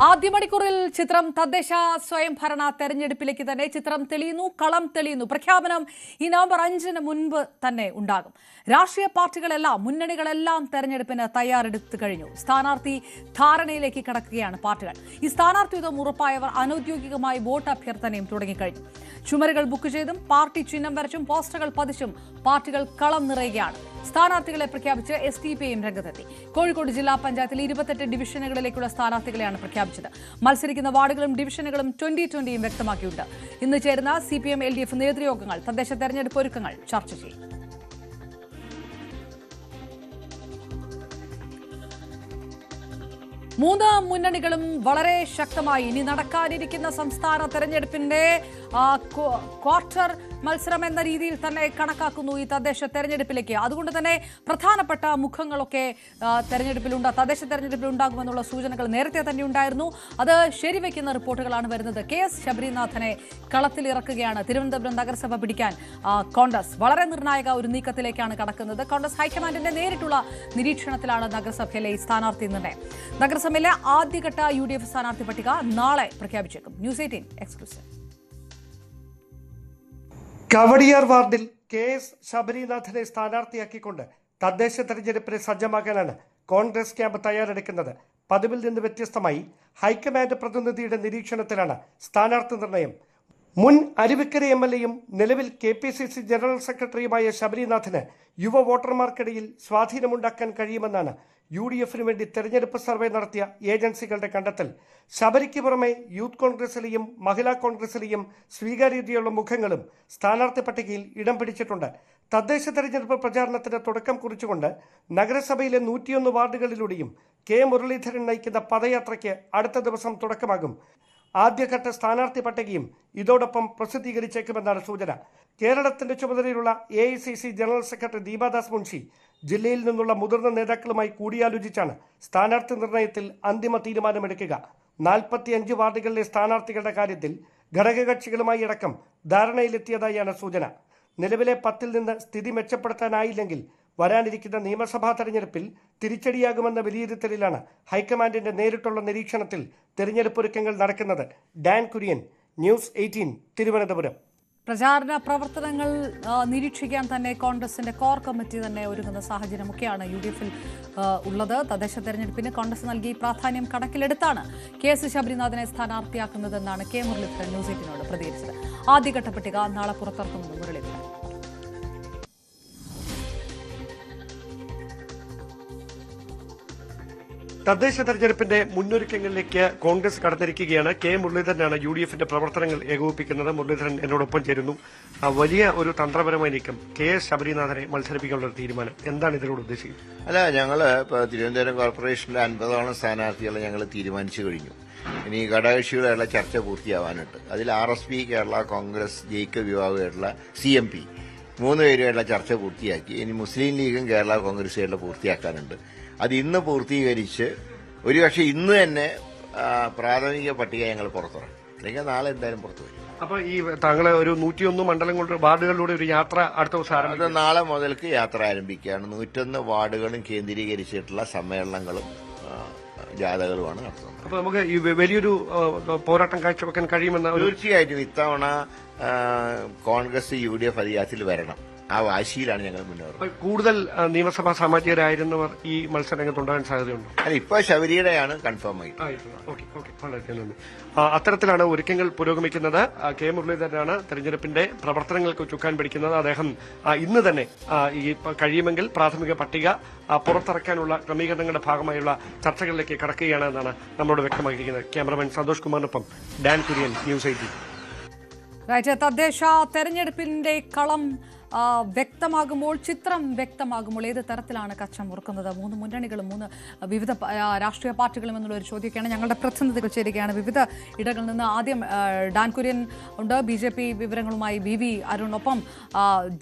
ആദ്യ മണിക്കൂറിൽ ചിത്രം തദ്ദേശ സ്വയംഭരണ തെരഞ്ഞെടുപ്പിലേക്ക് തന്നെ ചിത്രം തെളിയുന്നു, കളം തെളിയുന്നു. പ്രഖ്യാപനം ഈ നവംബർ 5-ന് മുൻപ് തന്നെ ഉണ്ടാകും. രാഷ്ട്രീയ പാർട്ടികളെല്ലാം, മുന്നണികളെല്ലാം തെരഞ്ഞെടുപ്പിന് തയ്യാറെടുത്തു കഴിഞ്ഞു. സ്ഥാനാർത്ഥി ധാരണയിലേക്ക് കടക്കുകയാണ് പാർട്ടികൾ. ഈ സ്ഥാനാർത്ഥിത്വം ഉറപ്പായവർ അനൌദ്യോഗികമായി വോട്ട് അഭ്യർത്ഥനയും തുടങ്ങിക്കഴിഞ്ഞു. ചുമരുകൾ ബുക്ക് ചെയ്തും പാർട്ടി ചിഹ്നം വരച്ചും പോസ്റ്ററുകൾ പതിച്ചും പാർട്ടികൾ കളം നിറയുകയാണ്. സ്ഥാനാർത്ഥികളെ പ്രഖ്യാപിച്ച് SDPയും രംഗത്തെത്തി. കോഴിക്കോട് ജില്ലാ പഞ്ചായത്തിൽ 28 ഡിവിഷനുകളിലേക്കുള്ള സ്ഥാനാർത്ഥികളെയാണ് പ്രഖ്യാപിച്ചത്. മത്സരിക്കുന്ന വാർഡുകളും ഡിവിഷനുകളും 2020യും വ്യക്തമാക്കിയിട്ടുണ്ട്. ഇന്ന് ചേരുന്ന CPM LDF നേതൃയോഗങ്ങൾ തദ്ദേശ തെരഞ്ഞെടുപ്പ് ഒരുക്കങ്ങൾ ചർച്ച ചെയ്യും. മൂന്ന് മുന്നണികളും വളരെ ശക്തമായി ഇനി നടക്കാനിരിക്കുന്ന സംസ്ഥാന തെരഞ്ഞെടുപ്പിന്റെ ക്വാർട്ടർ മത്സരം എന്ന രീതിയിൽ തന്നെ കണക്കാക്കുന്നു ഈ തദ്ദേശ തെരഞ്ഞെടുപ്പിലേക്ക്. അതുകൊണ്ട് തന്നെ പ്രധാനപ്പെട്ട മുഖങ്ങളൊക്കെ തദ്ദേശ തെരഞ്ഞെടുപ്പിൽ ഉണ്ടാകുമെന്നുള്ള സൂചനകൾ നേരത്തെ തന്നെ ഉണ്ടായിരുന്നു. അത് ശരിവെക്കുന്ന റിപ്പോർട്ടുകളാണ് വരുന്നത്. KS ശബരിനാഥനെ കളത്തിലിറക്കുകയാണ് തിരുവനന്തപുരം നഗരസഭ പിടിക്കാൻ കോൺഗ്രസ്. വളരെ നിർണായക ഒരു നീക്കത്തിലേക്കാണ് കടക്കുന്നത്. കോൺഗ്രസ് ഹൈക്കമാൻഡിന്റെ നേരിട്ടുള്ള നിരീക്ഷണത്തിലാണ് നഗരസഭയിലെ ഈ സ്ഥാനാർത്ഥി നിർണയം. നഗരസഭയിലെ ആദ്യഘട്ട UDF സ്ഥാനാർത്ഥി പട്ടിക നാളെ പ്രഖ്യാപിച്ചേക്കും. News 18 exclusive. കവടിയാർ വാർഡിൽ KS ശബരിനാഥനെ സ്ഥാനാർത്ഥിയാക്കിക്കൊണ്ട് തദ്ദേശ തെരഞ്ഞെടുപ്പിന് സജ്ജമാകാനാണ് കോൺഗ്രസ് ക്യാമ്പ് തയ്യാറെടുക്കുന്നത്. പതിവിൽ നിന്ന് വ്യത്യസ്തമായി ഹൈക്കമാൻഡ് പ്രതിനിധിയുടെ നിരീക്ഷണത്തിലാണ് സ്ഥാനാർത്ഥി നിർണയം. മുൻ അരുവിക്കര MLAയും നിലവിൽ KPCC ജനറൽ സെക്രട്ടറിയുമായ ശബരിനാഥന് യുവ വോട്ടർമാർക്കിടയിൽ സ്വാധീനമുണ്ടാക്കാൻ കഴിയുമെന്നാണ് UDFിനു വേണ്ടി തെരഞ്ഞെടുപ്പ് സർവേ നടത്തിയ ഏജൻസികളുടെ കണ്ടെത്തൽ. ശബരിക്ക് പുറമെ യൂത്ത് കോൺഗ്രസിലെയും മഹിളാ കോൺഗ്രസിലെയും സ്വീകാര്യതയുള്ള മുഖങ്ങളും സ്ഥാനാർത്ഥി പട്ടികയിൽ ഇടം പിടിച്ചിട്ടുണ്ട്. തദ്ദേശ തെരഞ്ഞെടുപ്പ് പ്രചാരണത്തിന് തുടക്കം കുറിച്ചുകൊണ്ട് നഗരസഭയിലെ 101 വാർഡുകളിലൂടെയും K മുരളീധരൻ നയിക്കുന്ന പദയാത്രയ്ക്ക് അടുത്ത ദിവസം തുടക്കമാകും. ആദ്യഘട്ട സ്ഥാനാർത്ഥി പട്ടികയും ഇതോടൊപ്പം പ്രസിദ്ധീകരിച്ചേക്കുമെന്നാണ് സൂചന. കേരളത്തിന്റെ ചുമതലയിലുള്ള AICC general secretary Deepa Das Munshi ജില്ലയിൽ നിന്നുള്ള മുതിർന്ന നേതാക്കളുമായി കൂടിയാലോചിച്ചാണ് സ്ഥാനാർത്ഥി നിർണയത്തിൽ അന്തിമ തീരുമാനമെടുക്കുക. 45 വാർഡുകളിലെ സ്ഥാനാർത്ഥികളുടെ കാര്യത്തിൽ ഘടകകക്ഷികളുമായി അടക്കം ധാരണയിലെത്തിയതായാണ് സൂചന. നിലവിലെ 10-ൽ നിന്ന് സ്ഥിതി മെച്ചപ്പെടുത്താനായില്ലെങ്കിൽ വരാനിരിക്കുന്ന നിയമസഭാ തെരഞ്ഞെടുപ്പിൽ തിരിച്ചടിയാകുമെന്ന വിലയിരുത്തലിലാണ് ഹൈക്കമാൻഡിന്റെ നേരിട്ടുള്ള നിരീക്ഷണത്തിൽ തെരഞ്ഞെടുപ്പ് ഒരുക്കങ്ങൾ നടക്കുന്നത്. Dan Kurian, news 18, Thiruvananthapuram. പ്രചാരണ പ്രവർത്തനങ്ങൾ നിരീക്ഷിക്കാൻ തന്നെ കോൺഗ്രസിന്റെ കോർ കമ്മിറ്റി തന്നെ ഒരുങ്ങുന്ന സാഹചര്യമൊക്കെയാണ് UDFിൽ ഉള്ളത്. തദ്ദേശ തെരഞ്ഞെടുപ്പിന് കോൺഗ്രസ് നൽകി പ്രാധാന്യം കണക്കിലെടുത്താണ് KS ശബരിനാഥനെ സ്ഥാനാർത്ഥിയാക്കുന്നതെന്നാണ് K മുരളീധരൻ ന്യൂസ് 18നോട് പ്രതികരിച്ചത്. ആദ്യഘട്ട പട്ടിക നാളെ പുറത്തിറക്കുമെന്ന് മുരളീധരൻ. തദ്ദേശ തെരഞ്ഞെടുപ്പിന്റെ മുന്നൊരുക്കങ്ങളിലേക്ക് കോൺഗ്രസ് കടന്നിരിക്കുകയാണ്. K മുരളീധരനാണ് UDFിന്റെ പ്രവർത്തനങ്ങൾ ഏകോപിപ്പിക്കുന്നത്. മുരളീധരൻ എന്നോടൊപ്പം ചേരുന്നു. വലിയ ഒരു തന്ത്രപരമായ നീക്കം, KS ശബരിനാഥനെ മത്സരിപ്പിക്കാനുള്ള തീരുമാനം, എന്താണ് ഇതിനോട് ഉദ്ദേശിക്കുന്നത്? അല്ല, ഞങ്ങൾ ഇപ്പോൾ തിരുവനന്തപുരം കോർപ്പറേഷനിലെ 50ഓളം സ്ഥാനാർത്ഥികളെ ഞങ്ങൾ തീരുമാനിച്ചു കഴിഞ്ഞു. ഇനി ഘടകകക്ഷികളുള്ള ചർച്ച പൂർത്തിയാവാനുണ്ട്. അതിൽ RSP, കേരള കോൺഗ്രസ്, ജേക്കബ് വിഭാഗമായിട്ടുള്ള CMP 3 പേരുമായിട്ടുള്ള ചർച്ച പൂർത്തിയാക്കി. ഇനി മുസ്ലിം ലീഗും കേരള കോൺഗ്രസുമായിട്ടുള്ള പൂർത്തിയാക്കാനുണ്ട്. അത് ഇന്ന് പൂർത്തീകരിച്ച് ഒരുപക്ഷെ ഇന്ന് തന്നെ പ്രാഥമിക പട്ടിക ഞങ്ങൾ പുറത്തിറക്കും. അല്ലെങ്കിൽ നാളെ എന്തായാലും പുറത്തു വരും. അപ്പൊ ഈ താങ്കളെ ഒരു 101 മണ്ഡലങ്ങളുടെ വാർഡുകളിലൂടെ ഒരു യാത്ര അടുത്ത ദിവസം അത് നാളെ മുതൽക്ക് യാത്ര ആരംഭിക്കുകയാണ്. 101 വാർഡുകളും കേന്ദ്രീകരിച്ചിട്ടുള്ള സമ്മേളനങ്ങളും ജാഥകളുമാണ് നടത്തുന്നത്. അപ്പൊ നമുക്ക് ഈ വലിയൊരു പോരാട്ടം കാഴ്ചവെക്കാൻ കഴിയുമെന്ന് തീർച്ചയായിട്ടും ഇത്തവണ കോൺഗ്രസ് UDF അധികാരത്തിൽ വരണം. ആ വാശിയിലാണ് ഞങ്ങൾ മുന്നേറുന്നത്. കൂടുതൽ നിയമസഭാ സാമാജികരായിരുന്നവർ ഈ മത്സരരംഗത്തുണ്ടാകാൻ സാധ്യതയുണ്ടോ? അല്ല, ഇപ്പൊ ശബരിയുടെയാണ് കൺഫേം ആയിട്ട്. അത്തരത്തിലാണ് ഒരുക്കങ്ങൾ പുരോഗമിക്കുന്നത്. K മുരളീധരനാണ് തെരഞ്ഞെടുപ്പിന്റെ പ്രവർത്തനങ്ങൾക്ക് ചുക്കാൻ പിടിക്കുന്നത്. അദ്ദേഹം ഇന്ന് തന്നെ ഈ കഴിയുമെങ്കിൽ പ്രാഥമിക പട്ടിക പുറത്തിറക്കാനുള്ള ക്രമീകരണങ്ങളുടെ ഭാഗമായുള്ള ചർച്ചകളിലേക്ക് കടക്കുകയാണ് എന്നാണ് നമ്മളോട് വ്യക്തമാക്കിയിരിക്കുന്നത്. ക്യാമറമാൻ സന്തോഷ് കുമാറിനൊപ്പം ഡാൻ കുര്യൻ, ന്യൂസ് 18. തദ്ദേശ തെരഞ്ഞെടുപ്പിന്റെ കളം വ്യക്തമാകുമ്പോൾ, ചിത്രം വ്യക്തമാകുമ്പോൾ ഏത് തരത്തിലാണ് കച്ചം മുറുക്കുന്നത്? 3 മുന്നണികളും 3 വിവിധ രാഷ്ട്രീയ പാർട്ടികളും എന്നുള്ള ഒരു ചോദ്യമൊക്കെയാണ്. ഞങ്ങളുടെ പ്രതിനിധികൾ ചേരുകയാണ് വിവിധ ഇടങ്ങളിൽ നിന്ന്. ആദ്യം ഡാൻ കുര്യൻ ഉണ്ട്, BJP വിവരങ്ങളുമായി BV അരുണൊപ്പം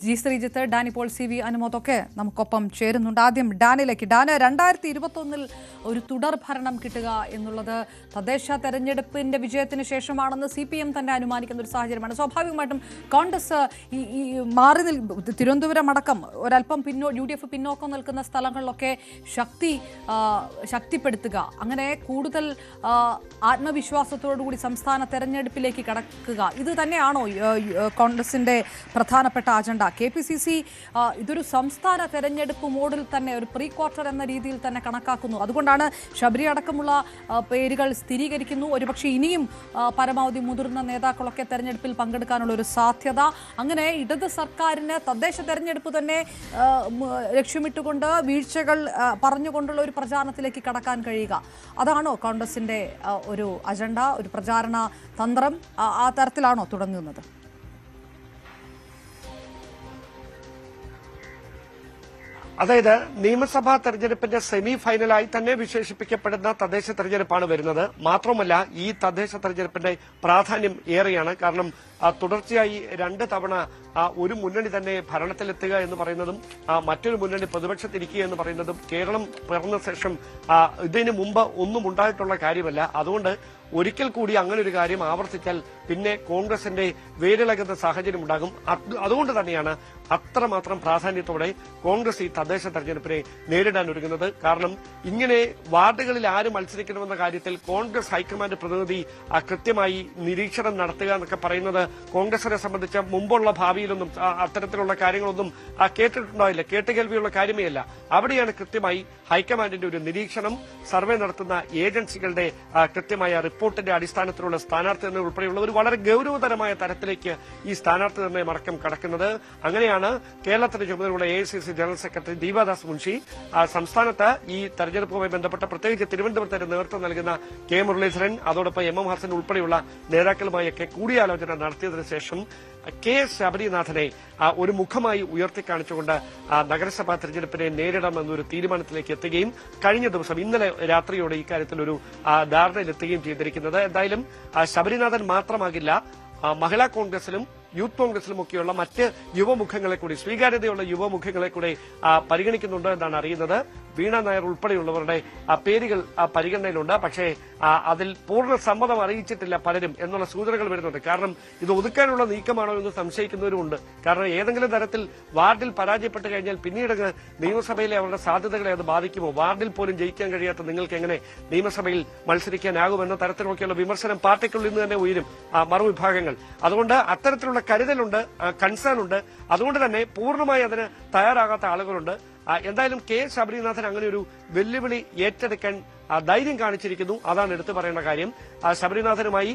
G ശ്രീജിത്ത്, ഡാൻ ഇപ്പോൾ CV അനുമോദൊക്കെ നമുക്കൊപ്പം ചേരുന്നുണ്ട്. ആദ്യം ഡാനിലേക്ക്. ഡാന് 2021 ഒരു തുടർ ഭരണം കിട്ടുക എന്നുള്ളത് തദ്ദേശ തെരഞ്ഞെടുപ്പിന്റെ വിജയത്തിന് ശേഷമാണെന്ന് CPM തന്നെ അനുമാനിക്കുന്ന ഒരു സാഹചര്യമാണ്. സ്വാഭാവികമായിട്ടും കോൺഗ്രസ് ഈ മാറി തിരുവനന്തപുരം അടക്കം ഒരല്പം UDF പിന്നോക്കം നിൽക്കുന്ന സ്ഥലങ്ങളിലൊക്കെ ശക്തിപ്പെടുത്തുക, അങ്ങനെ കൂടുതൽ ആത്മവിശ്വാസത്തോടുകൂടി സംസ്ഥാന തെരഞ്ഞെടുപ്പിലേക്ക് കടക്കുക, ഇത് തന്നെയാണോ കോൺഗ്രസിന്റെ പ്രധാനപ്പെട്ട അജണ്ട? KPCC ഇതൊരു സംസ്ഥാന തെരഞ്ഞെടുപ്പ് മോഡിൽ തന്നെ ഒരു പ്രീ ക്വാർട്ടർ എന്ന രീതിയിൽ തന്നെ കണക്കാക്കുന്നു. അതുകൊണ്ടാണ് ശബരി അടക്കമുള്ള പേരുകൾ സ്ഥിരീകരിക്കുന്നു. ഒരുപക്ഷെ ഇനിയും പരമാവധി മുതിർന്ന നേതാക്കളൊക്കെ തെരഞ്ഞെടുപ്പിൽ പങ്കെടുക്കാനുള്ള ഒരു സാധ്യത. അങ്ങനെ ഇടത് സർക്കാരിന് തദ്ദേശ തെരഞ്ഞെടുപ്പ് തന്നെ ലക്ഷ്യമിട്ടുകൊണ്ട് വീഴ്ചകൾ പറഞ്ഞുകൊണ്ടുള്ള ഒരു പ്രചാരണത്തിലേക്ക് കടക്കാൻ കഴിയുക, അതാണോ കോൺഗ്രസിന്റെ ഒരു അജണ്ട, ഒരു പ്രചാരണ തന്ത്രം? ആ തരത്തിലാണോ തുടങ്ങുന്നത്? അതായത് നിയമസഭാ തെരഞ്ഞെടുപ്പിന്റെ സെമി ഫൈനലായി തന്നെ വിശേഷിപ്പിക്കപ്പെടുന്ന തദ്ദേശ തെരഞ്ഞെടുപ്പാണ് വരുന്നത്. മാത്രമല്ല, ഈ തദ്ദേശ തെരഞ്ഞെടുപ്പിന്റെ പ്രാധാന്യം ഏറെയാണ്. കാരണം തുടർച്ചയായി 2 തവണ ഒരു മുന്നണി തന്നെ ഭരണത്തിലെത്തുക എന്ന് പറയുന്നതും മറ്റൊരു മുന്നണി പ്രതിപക്ഷത്തിരിക്കുക എന്ന് പറയുന്നതും കേരളം പിറന്ന ശേഷം ഇതിനു മുമ്പ് ഒന്നും ഉണ്ടായിട്ടുള്ള കാര്യമല്ല. അതുകൊണ്ട് ഒരിക്കൽ കൂടി അങ്ങനെ ഒരു കാര്യം ആവർത്തിച്ചാൽ പിന്നെ കോൺഗ്രസിന്റെ വേരിളകുന്ന സാഹചര്യം ഉണ്ടാകും. അതുകൊണ്ട് തന്നെയാണ് അത്രമാത്രം പ്രാധാന്യത്തോടെ കോൺഗ്രസ് ഈ തദ്ദേശ തെരഞ്ഞെടുപ്പിനെ നേരിടാൻ ഒരുങ്ങുന്നത്. കാരണം ഇങ്ങനെ വാർഡുകളിൽ ആര് മത്സരിക്കണമെന്ന കാര്യത്തിൽ കോൺഗ്രസ് ഹൈക്കമാൻഡ് പ്രതിനിധി കൃത്യമായി നിരീക്ഷണം നടത്തുക എന്നൊക്കെ പറയുന്നത് കോൺഗ്രസിനെ സംബന്ധിച്ച് മുമ്പുള്ള ഭാവിയിലൊന്നും അത്തരത്തിലുള്ള കാര്യങ്ങളൊന്നും കേട്ടിട്ടുണ്ടാവില്ല, കേട്ടുകേൾവിയുള്ള കാര്യമേ അല്ല. അവിടെയാണ് കൃത്യമായി ഹൈക്കമാൻഡിന്റെ ഒരു നിരീക്ഷണം, സർവേ നടത്തുന്ന ഏജൻസികളുടെ കൃത്യമായ റിപ്പോർട്ടിന്റെ അടിസ്ഥാനത്തിലുള്ള സ്ഥാനാർത്ഥി നിർണ്ണയം ഉൾപ്പെടെയുള്ള ഒരു വളരെ ഗൌരവതരമായ തരത്തിലേക്ക് ഈ സ്ഥാനാർത്ഥി നിർണ്ണയം അടക്കം കടക്കുന്നത്. അങ്ങനെയാണ് കേരളത്തിന്റെ ചുമതലയുള്ള AICC general secretary Deepa Das Munshi സംസ്ഥാനത്ത് ഈ തെരഞ്ഞെടുപ്പുമായി ബന്ധപ്പെട്ട പ്രത്യേകിച്ച് തിരുവനന്തപുരത്തിന് നേതൃത്വം നൽകുന്ന K. മുരളീധരൻ, അതോടൊപ്പം MM ഹസൻ ഉൾപ്പെടെയുള്ള നേതാക്കളുമായൊക്കെ കൂടിയാലോചന നടത്തിയതിനു ശേഷം KS ശബരിനാഥനെ ഒരു മുഖമായി ഉയർത്തിക്കാണിച്ചുകൊണ്ട് നഗരസഭാ തെരഞ്ഞെടുപ്പിനെ നേരിടാമെന്നൊരു തീരുമാനത്തിലേക്ക് എത്തുകയും കഴിഞ്ഞ ദിവസം ഇന്നലെ രാത്രിയോടെ ഇക്കാര്യത്തിൽ ഒരു ധാരണയിലെത്തുകയും ചെയ്തിരിക്കുന്നത്. എന്തായാലും ശബരിനാഥൻ മാത്രമാകില്ല, മഹിളാ കോൺഗ്രസിലും യൂത്ത് കോൺഗ്രസിലുമൊക്കെയുള്ള മറ്റ് യുവമുഖങ്ങളെ കൂടി, സ്വീകാര്യതയുള്ള യുവമുഖങ്ങളെ കൂടി പരിഗണിക്കുന്നുണ്ട് എന്നാണ് അറിയുന്നത്. വീണ നായർ ഉൾപ്പെടെയുള്ളവരുടെ പേരുകൾ പരിഗണനയിലുണ്ട്. പക്ഷേ അതിൽ പൂർണ്ണ സമ്മതം അറിയിച്ചിട്ടില്ല പലരും എന്നുള്ള സൂചനകൾ വരുന്നുണ്ട്. കാരണം ഇത് ഒതുക്കാനുള്ള നീക്കമാണോ എന്ന് സംശയിക്കുന്നവരുമുണ്ട്. കാരണം ഏതെങ്കിലും തരത്തിൽ വാർഡിൽ പരാജയപ്പെട്ട് കഴിഞ്ഞാൽ പിന്നീട് നിയമസഭയിലെ അവരുടെ സാധ്യതകളെ അത് ബാധിക്കുമോ? വാർഡിൽ പോലും ജയിക്കാൻ കഴിയാത്ത നിങ്ങൾക്ക് എങ്ങനെ നിയമസഭയിൽ മത്സരിക്കാനാകുമെന്ന തരത്തിലൊക്കെയുള്ള വിമർശനം പാർട്ടിക്കുള്ളിൽ നിന്ന് തന്നെ ഉയരും മറുവിഭാഗങ്ങൾ. അതുകൊണ്ട് അത്തരത്തിലുള്ള കരുതലുണ്ട്, കൺസേൺ ഉണ്ട്. അതുകൊണ്ട് തന്നെ പൂർണ്ണമായി അതിന് തയ്യാറാകാത്ത ആളുകളുണ്ട്. എന്തായാലും K. ശബരിനാഥൻ അങ്ങനെ ഒരു വെല്ലുവിളി ഏറ്റെടുക്കാൻ ധൈര്യം കാണിച്ചിരിക്കുന്നു. അതാണ് എടുത്തു പറയേണ്ട കാര്യം. ശബരിനാഥനുമായി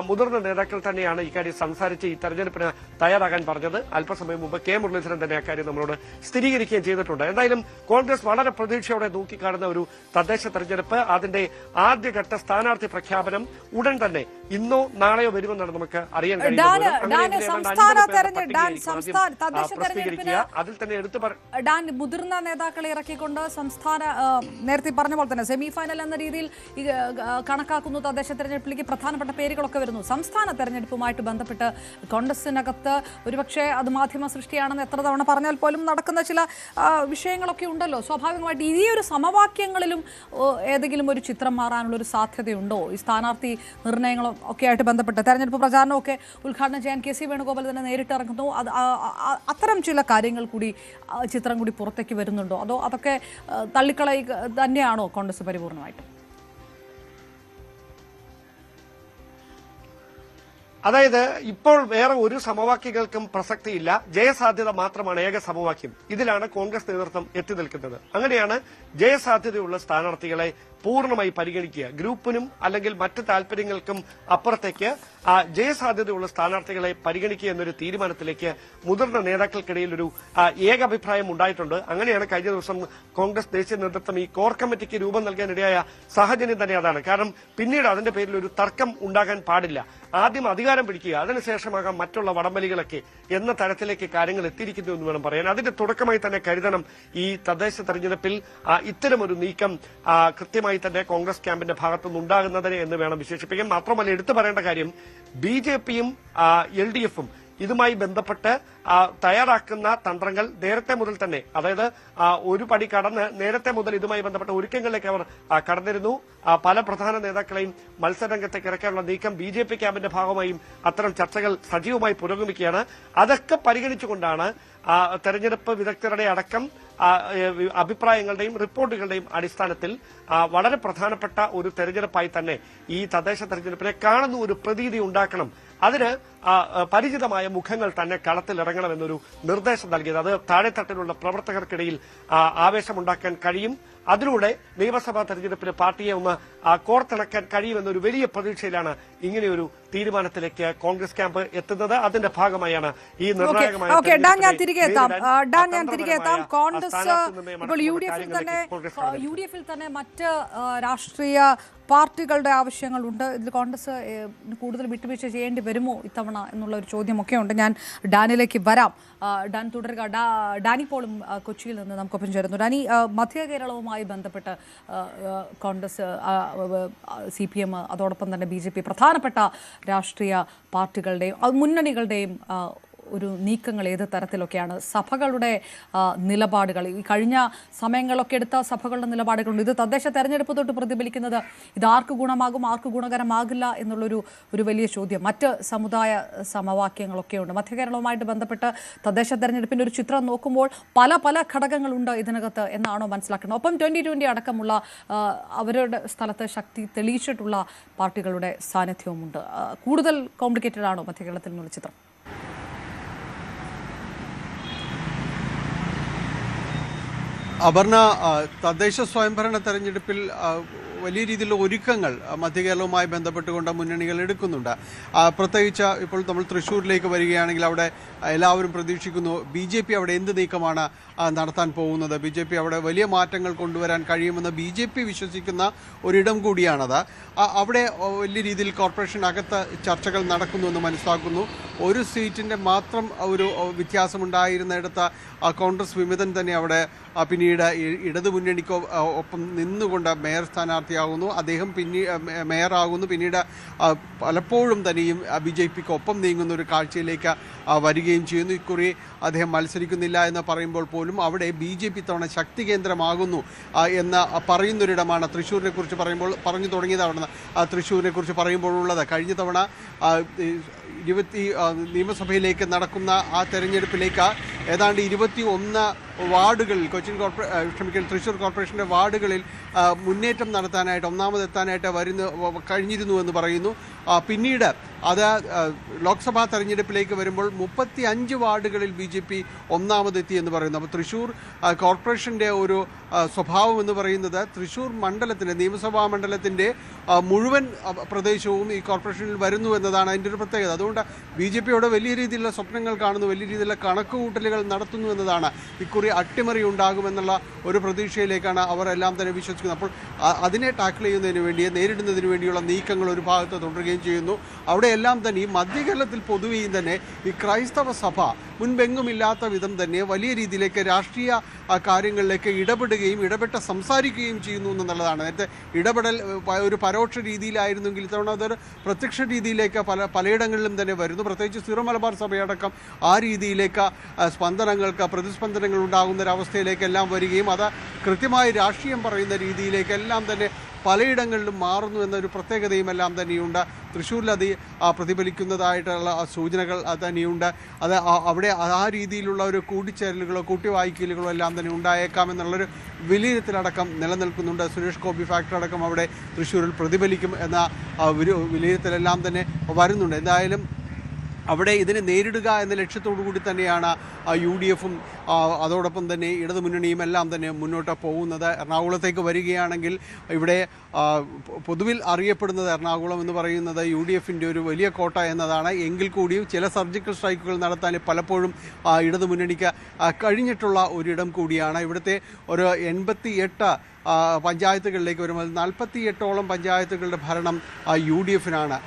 മുതിർന്ന നേതാക്കൾ തന്നെയാണ് ഇക്കാര്യം സംസാരിച്ച് ഈ തെരഞ്ഞെടുപ്പിന് തയ്യാറാകാൻ പറഞ്ഞത്. അല്പസമയം മുമ്പ് K. മുരളീധരൻ തന്നെ അക്കാര്യം നമ്മളോട് സ്ഥിരീകരിക്കുകയും ചെയ്തിട്ടുണ്ട്. എന്തായാലും കോൺഗ്രസ് വളരെ പ്രതീക്ഷയോടെ നോക്കിക്കാണുന്ന ഒരു തദ്ദേശ തെരഞ്ഞെടുപ്പ്, അതിന്റെ ആദ്യഘട്ട സ്ഥാനാർത്ഥി പ്രഖ്യാപനം ഉടൻ തന്നെ ഇന്നോ നാളെയോ വരുമെന്നാണ് നമുക്ക് അറിയാൻ കഴിയുന്നത്. അതിൽ തന്നെ എടുത്തു മുതിർന്ന നേതാക്കളെ ഇറക്കിക്കൊണ്ട് സംസ്ഥാന നേരത്തെ പറഞ്ഞ പോലെ തന്നെ സെമി ഫൈനൽ എന്ന രീതിയിൽ കണക്കാക്കുന്നു. തദ്ദേശ തെരഞ്ഞെടുപ്പിലേക്ക് പ്രധാനപ്പെട്ട പേരുകളൊക്കെ വരുന്നു. സംസ്ഥാന തെരഞ്ഞെടുപ്പുമായിട്ട് ബന്ധപ്പെട്ട് കോൺഗ്രസിനകത്ത് ഒരുപക്ഷെ അത് മാധ്യമ സൃഷ്ടിയാണെന്ന് എത്ര തവണ പറഞ്ഞാൽ പോലും നടക്കുന്ന ചില വിഷയങ്ങളൊക്കെ ഉണ്ടല്ലോ. സ്വാഭാവികമായിട്ട് ഈ ഒരു സമവാക്യങ്ങളിലും ഏതെങ്കിലും ഒരു ചിത്രം മാറാനുള്ള ഒരു സാധ്യതയുണ്ടോ? ഈ സ്ഥാനാർത്ഥി നിർണ്ണയങ്ങളും ഒക്കെ ആയിട്ട് ബന്ധപ്പെട്ട് തെരഞ്ഞെടുപ്പ് പ്രചാരണമൊക്കെ ഉദ്ഘാടനം ചെയ്യാൻ KC വേണുഗോപാൽ തന്നെ നേരിട്ട് ഇറങ്ങുന്നു. അത്തരം ചില കാര്യങ്ങൾ കൂടി, ചിത്രം കൂടി പുറത്തേക്ക് വരുന്നുണ്ടോ? അതോ അതൊക്കെ തള്ളിക്കളയുക തന്നെയാണോ കോൺഗ്രസ് പരിപൂർണമായിട്ടും? അതായത് ഇപ്പോൾ വേറെ ഒരു സമവാക്യങ്ങൾക്കും പ്രസക്തിയില്ല. ജയസാധ്യത മാത്രമാണ് ഏക സമവാക്യം. ഇതിലാണ് കോൺഗ്രസ് നേതൃത്വം എത്തി നിൽക്കുന്നത്. അങ്ങനെയാണ് ജയസാധ്യതയുള്ള സ്ഥാനാർത്ഥികളെ പൂർണ്ണമായി പരിഗണിക്കുക. ഗ്രൂപ്പിനും അല്ലെങ്കിൽ മറ്റ് താല്പര്യങ്ങൾക്കും അപ്പുറത്തേക്ക് ജയസാധ്യതയുള്ള സ്ഥാനാർത്ഥികളെ പരിഗണിക്കുക എന്നൊരു തീരുമാനത്തിലേക്ക് മുതിർന്ന നേതാക്കൾക്കിടയിൽ ഒരു ഏകാഭിപ്രായം ഉണ്ടായിട്ടുണ്ട്. അങ്ങനെയാണ് കഴിഞ്ഞ ദിവസം കോൺഗ്രസ് ദേശീയ നേതൃത്വം ഈ കോർ കമ്മിറ്റിക്ക് രൂപം നൽകാനിടയായ സാഹചര്യം തന്നെ അതാണ്. കാരണം പിന്നീട് അതിന്റെ പേരിൽ ഒരു തർക്കം ഉണ്ടാകാൻ പാടില്ല. ആദ്യം അധികാരം പിടിക്കുക, അതിനുശേഷമാകാം മറ്റുള്ള വടംവലികളൊക്കെ എന്ന തരത്തിലേക്ക് കാര്യങ്ങൾ എത്തിയിരിക്കുന്നു എന്ന് വേണം പറയാൻ. അതിന്റെ തുടക്കമായി തന്നെ കരുതണം ഈ തദ്ദേശ തെരഞ്ഞെടുപ്പിൽ ഇത്തരമൊരു നീക്കം കൃത്യമായി തന്നെ കോൺഗ്രസ് ക്യാമ്പിന്റെ ഭാഗത്തുനിന്ന് ഉണ്ടാകുന്നതിന് എന്ന് വേണം വിശേഷിപ്പിക്കാൻ. മാത്രമല്ല എടുത്തു പറയേണ്ട കാര്യം, BJPയും LDFും ഇതുമായി ബന്ധപ്പെട്ട് തയ്യാറാക്കുന്ന തന്ത്രങ്ങൾ നേരത്തെ മുതൽ തന്നെ, അതായത് ഒരു പടി കടന്ന് നേരത്തെ മുതൽ ഇതുമായി ബന്ധപ്പെട്ട ഒരുക്കങ്ങളിലേക്ക് അവർ കടന്നിരുന്നു. പല പ്രധാന നേതാക്കളെയും മത്സരരംഗത്തേക്ക് ഇറക്കാനുള്ള നീക്കം BJP ക്യാമ്പിന്റെ ഭാഗമായും അത്തരം ചർച്ചകൾ സജീവമായി പുരോഗമിക്കുകയാണ്. അതൊക്കെ പരിഗണിച്ചുകൊണ്ടാണ് തെരഞ്ഞെടുപ്പ് വിദഗ്ധരുടെ അടക്കം അഭിപ്രായങ്ങളുടെയും റിപ്പോർട്ടുകളുടെയും അടിസ്ഥാനത്തിൽ വളരെ പ്രധാനപ്പെട്ട ഒരു തെരഞ്ഞെടുപ്പായി തന്നെ ഈ തദ്ദേശ തെരഞ്ഞെടുപ്പിനെ കാണുന്ന ഒരു പ്രതീതി ഉണ്ടാക്കണം. അതിന് പരിചിതമായ മുഖങ്ങൾ തന്നെ കളത്തിലിറങ്ങണമെന്നൊരു നിർദ്ദേശം നൽകിയത്. അത് താഴെത്തട്ടിലുള്ള പ്രവർത്തകർക്കിടയിൽ ആവേശമുണ്ടാക്കാൻ കഴിയും. അതിലൂടെ നിയമസഭാ തെരഞ്ഞെടുപ്പിന് പാർട്ടിയെ ഒന്ന് കോർത്തിണക്കാൻ കഴിയുമെന്നൊരു വലിയ പ്രതീക്ഷയിലാണ് ഇങ്ങനെയൊരു തീരുമാനത്തിലേക്ക് കോൺഗ്രസ് ക്യാമ്പ് എത്തുന്നത്. അതിന്റെ ഭാഗമായാണ് ഈ നിർണായകമായ യുഡിഎഫിൽ തന്നെ മറ്റ് രാഷ്ട്രീയ പാർട്ടികളുടെ ആവശ്യങ്ങളുണ്ട്. ഇതിൽ കോൺഗ്രസ് കൂടുതൽ വിട്ടുവീഴ്ച ചെയ്യേണ്ടി വരുമോ ഇത്തവണ എന്നുള്ള ഒരു ചോദ്യമൊക്കെ ഉണ്ട്. ഞാൻ ഡാനിലേക്ക് വരാം. ഡാൻ തുടരുക. ഡാനി പോളും കൊച്ചിയിൽ നിന്ന് നമുക്കൊപ്പം ചേരുന്നു. ഡാനി, മധ്യ കേരളവുമായി ബന്ധപ്പെട്ട് കോൺഗ്രസ്, CPM, അതോടൊപ്പം തന്നെ BJP പ്രധാനപ്പെട്ട രാഷ്ട്രീയ പാർട്ടികളുടെയും മുന്നണികളുടെയും ഒരു നീക്കങ്ങൾ ഏത് തരത്തിലൊക്കെയാണ്? സഭകളുടെ നിലപാടുകൾ, ഈ കഴിഞ്ഞ സമയങ്ങളൊക്കെ എടുത്ത സഭകളുടെ നിലപാടുകളുണ്ട്. ഇത് തദ്ദേശ തെരഞ്ഞെടുപ്പ് തൊട്ട് പ്രതിഫലിക്കുന്നത് ഇത് ആർക്ക് ഗുണമാകും, ആർക്ക് ഗുണകരമാകില്ല എന്നുള്ളൊരു വലിയ ചോദ്യം. മറ്റ് സമുദായ സമവാക്യങ്ങളൊക്കെ ഉണ്ട്. മധ്യകേരളവുമായിട്ട് ബന്ധപ്പെട്ട് തദ്ദേശ തെരഞ്ഞെടുപ്പിൻ്റെ ഒരു ചിത്രം നോക്കുമ്പോൾ പല ഘടകങ്ങളുണ്ട് ഇതിനകത്ത് എന്നാണോ മനസ്സിലാക്കുന്നത്? ഒപ്പം 2020 അടക്കമുള്ള അവരുടെ സ്ഥലത്ത് ശക്തി തെളിയിച്ചിട്ടുള്ള പാർട്ടികളുടെ സാന്നിധ്യവുമുണ്ട്. കൂടുതൽ കോംപ്ലിക്കേറ്റഡ് ആണോ മധ്യകേരളത്തിൽ നിന്നുള്ള ചിത്രം? അപർണ, തദ്ദേശ സ്വയംഭരണ തെരഞ്ഞെടുപ്പിൽ വലിയ രീതിയിലുള്ള ഒരുക്കങ്ങൾ മധ്യകേരളവുമായി ബന്ധപ്പെട്ടുകൊണ്ട് മുന്നണികൾ എടുക്കുന്നുണ്ട്. പ്രത്യേകിച്ച് ഇപ്പോൾ നമ്മൾ തൃശ്ശൂരിലേക്ക് വരികയാണെങ്കിൽ അവിടെ എല്ലാവരും പ്രതീക്ഷിക്കുന്നു BJP അവിടെ എന്ത് നീക്കമാണ് നടത്താൻ പോകുന്നത്, BJP അവിടെ വലിയ മാറ്റങ്ങൾ കൊണ്ടുവരാൻ കഴിയുമെന്ന് BJP വിശ്വസിക്കുന്ന ഒരിടം കൂടിയാണത്. അവിടെ വലിയ രീതിയിൽ കോർപ്പറേഷനകത്ത് ചർച്ചകൾ നടക്കുന്നുവെന്ന് മനസ്സിലാക്കുന്നു. ഒരു സീറ്റിൻ്റെ മാത്രം ഒരു വ്യത്യാസമുണ്ടായിരുന്നിടത്ത് കോൺഗ്രസ് വിമതൻ തന്നെ അവിടെ പിന്നീട് ഇടതുമുന്നണിക്ക് ഒപ്പം നിന്നുകൊണ്ട് മേയർ സ്ഥാനാർത്ഥിയാകുന്നു. അദ്ദേഹം മേയറാകുന്നു. പിന്നീട് പലപ്പോഴും തന്നെയും BJPക്ക് ഒപ്പം നീങ്ങുന്ന ഒരു കാഴ്ചയിലേക്ക് വരികയും ചെയ്യുന്നു. ഇക്കുറി അദ്ദേഹം മത്സരിക്കുന്നില്ല എന്ന് പറയുമ്പോൾ പോലും അവിടെ BJP തവണ ശക്തി കേന്ദ്രമാകുന്നു എന്ന് പറയുന്നൊരിടമാണ്. തൃശ്ശൂരിനെ കുറിച്ച് പറഞ്ഞു തുടങ്ങിയത് അവിടുന്ന് തൃശ്ശൂരിനെ കുറിച്ച് പറയുമ്പോഴുള്ളത്. കഴിഞ്ഞ തവണ നിയമസഭയിലേക്ക് നടക്കുന്ന ആ തെരഞ്ഞെടുപ്പിലേക്ക് ഏതാണ്ട് 21 വാർഡുകളിൽ തൃശ്ശൂർ കോർപ്പറേഷൻ്റെ വാർഡുകളിൽ മുന്നേറ്റം നടത്താനായിട്ട്, ഒന്നാമതെത്താനായിട്ട് കഴിഞ്ഞിരുന്നു എന്ന് പറയുന്നു. പിന്നീട് അത് ലോക്സഭാ തെരഞ്ഞെടുപ്പിലേക്ക് വരുമ്പോൾ 35 വാർഡുകളിൽ BJP ഒന്നാമതെത്തി എന്ന് പറയുന്നു. അപ്പോൾ തൃശ്ശൂർ കോർപ്പറേഷൻ്റെ ഒരു സ്വഭാവം എന്ന് പറയുന്നത് തൃശ്ശൂർ മണ്ഡലത്തിൻ്റെ, നിയമസഭാ മണ്ഡലത്തിൻ്റെ മുഴുവൻ പ്രദേശവും ഈ കോർപ്പറേഷനിൽ വരുന്നു എന്നതാണ് അതിൻ്റെ ഒരു പ്രത്യേകത. അതുകൊണ്ട് BJP യോട് വലിയ രീതിയിലുള്ള സ്വപ്നങ്ങൾ കാണുന്നു, വലിയ രീതിയിലുള്ള കണക്കുകൂട്ടലുകൾ നടത്തുന്നു എന്നതാണ്. ഇക്കുറി അട്ടിമറി ഉണ്ടാകുമെന്നുള്ള ഒരു പ്രതീക്ഷയിലേക്കാണ് അവരെല്ലാം തന്നെ വിശ്വസിക്കുന്നത്. അപ്പോൾ അതിനെ ടാക്കിൾ ചെയ്യുന്നതിന് വേണ്ടി, നേരിടുന്നതിന് വേണ്ടിയുള്ള നീക്കങ്ങൾ ഒരു ഭാഗത്ത് തുടരുകയും ചെയ്യുന്നു. അവിടെയെല്ലാം തന്നെ ഈ മധ്യകേരളത്തിൽ പൊതുവെയും തന്നെ ഈ ക്രൈസ്തവ സഭ മുൻപെങ്ങുമില്ലാത്ത വിധം തന്നെ വലിയ രീതിയിലേക്ക് രാഷ്ട്രീയ കാര്യങ്ങളിലേക്ക് ഇടപെട്ട് സംസാരിക്കുകയും ചെയ്യുന്നു എന്നുള്ളതാണ്. നേരത്തെ ഇടപെടൽ ഒരു പരോക്ഷ രീതിയിലായിരുന്നെങ്കിൽ ഇത്തവണ അതൊരു പ്രത്യക്ഷ രീതിയിലേക്ക് പലയിടങ്ങളിലും തന്നെ വരുന്നു. പ്രത്യേകിച്ച് സീറോ മലബാർ സഭയടക്കം ആ രീതിയിലേക്ക് പ്രതിസ്പന്ദനങ്ങൾ ഉണ്ടാകുന്നൊരവസ്ഥയിലേക്കെല്ലാം വരികയും അത് കൃത്യമായി രാഷ്ട്രീയം പറയുന്ന രീതിയിലേക്കെല്ലാം തന്നെ പലയിടങ്ങളിലും മാറുന്നു എന്നൊരു പ്രത്യേകതയും എല്ലാം തന്നെയുണ്ട്. തൃശ്ശൂരിൽ അത് പ്രതിഫലിക്കുന്നതായിട്ടുള്ള സൂചനകൾ തന്നെയുണ്ട്. അത് അവിടെ ആ രീതിയിലുള്ള ഒരു കൂട്ടിച്ചേരലുകളോ കൂട്ടിവായിക്കലുകളോ എല്ലാം തന്നെ ഉണ്ടായേക്കാമെന്നുള്ളൊരു വിലയിരുത്തലടക്കം നിലനിൽക്കുന്നുണ്ട്. സുരേഷ് ഗോപി ഫാക്ടർ അടക്കം അവിടെ തൃശ്ശൂരിൽ പ്രതിഫലിക്കും എന്ന വിലയിരുത്തലെല്ലാം തന്നെ വരുന്നുണ്ട്. എന്തായാലും അവിടെ ഇതിനെ നേരിടുക എന്ന ലക്ഷ്യത്തോടു കൂടി തന്നെയാണ് UDFും അതോടൊപ്പം തന്നെ ഇടതുമുന്നണിയും എല്ലാം തന്നെ മുന്നോട്ട് പോകുന്നത്. എറണാകുളത്തേക്ക് വരികയാണെങ്കിൽ ഇവിടെ പൊതുവിൽ അറിയപ്പെടുന്നത് എറണാകുളം എന്ന് പറയുന്നത് UDFിൻ്റെ ഒരു വലിയ കോട്ട എന്നതാണ്. എങ്കിൽ കൂടിയും ചില സർജിക്കൽ സ്ട്രൈക്കുകൾ നടത്താൻ പലപ്പോഴും ഇടതുമുന്നണിക്ക് കഴിഞ്ഞിട്ടുള്ള ഒരിടം കൂടിയാണ്. ഇവിടുത്തെ ഒരു 88 പഞ്ചായത്തുകളിലേക്ക് വരുമ്പോൾ 48ഓളം പഞ്ചായത്തുകളുടെ ഭരണം UDFിനാണ്.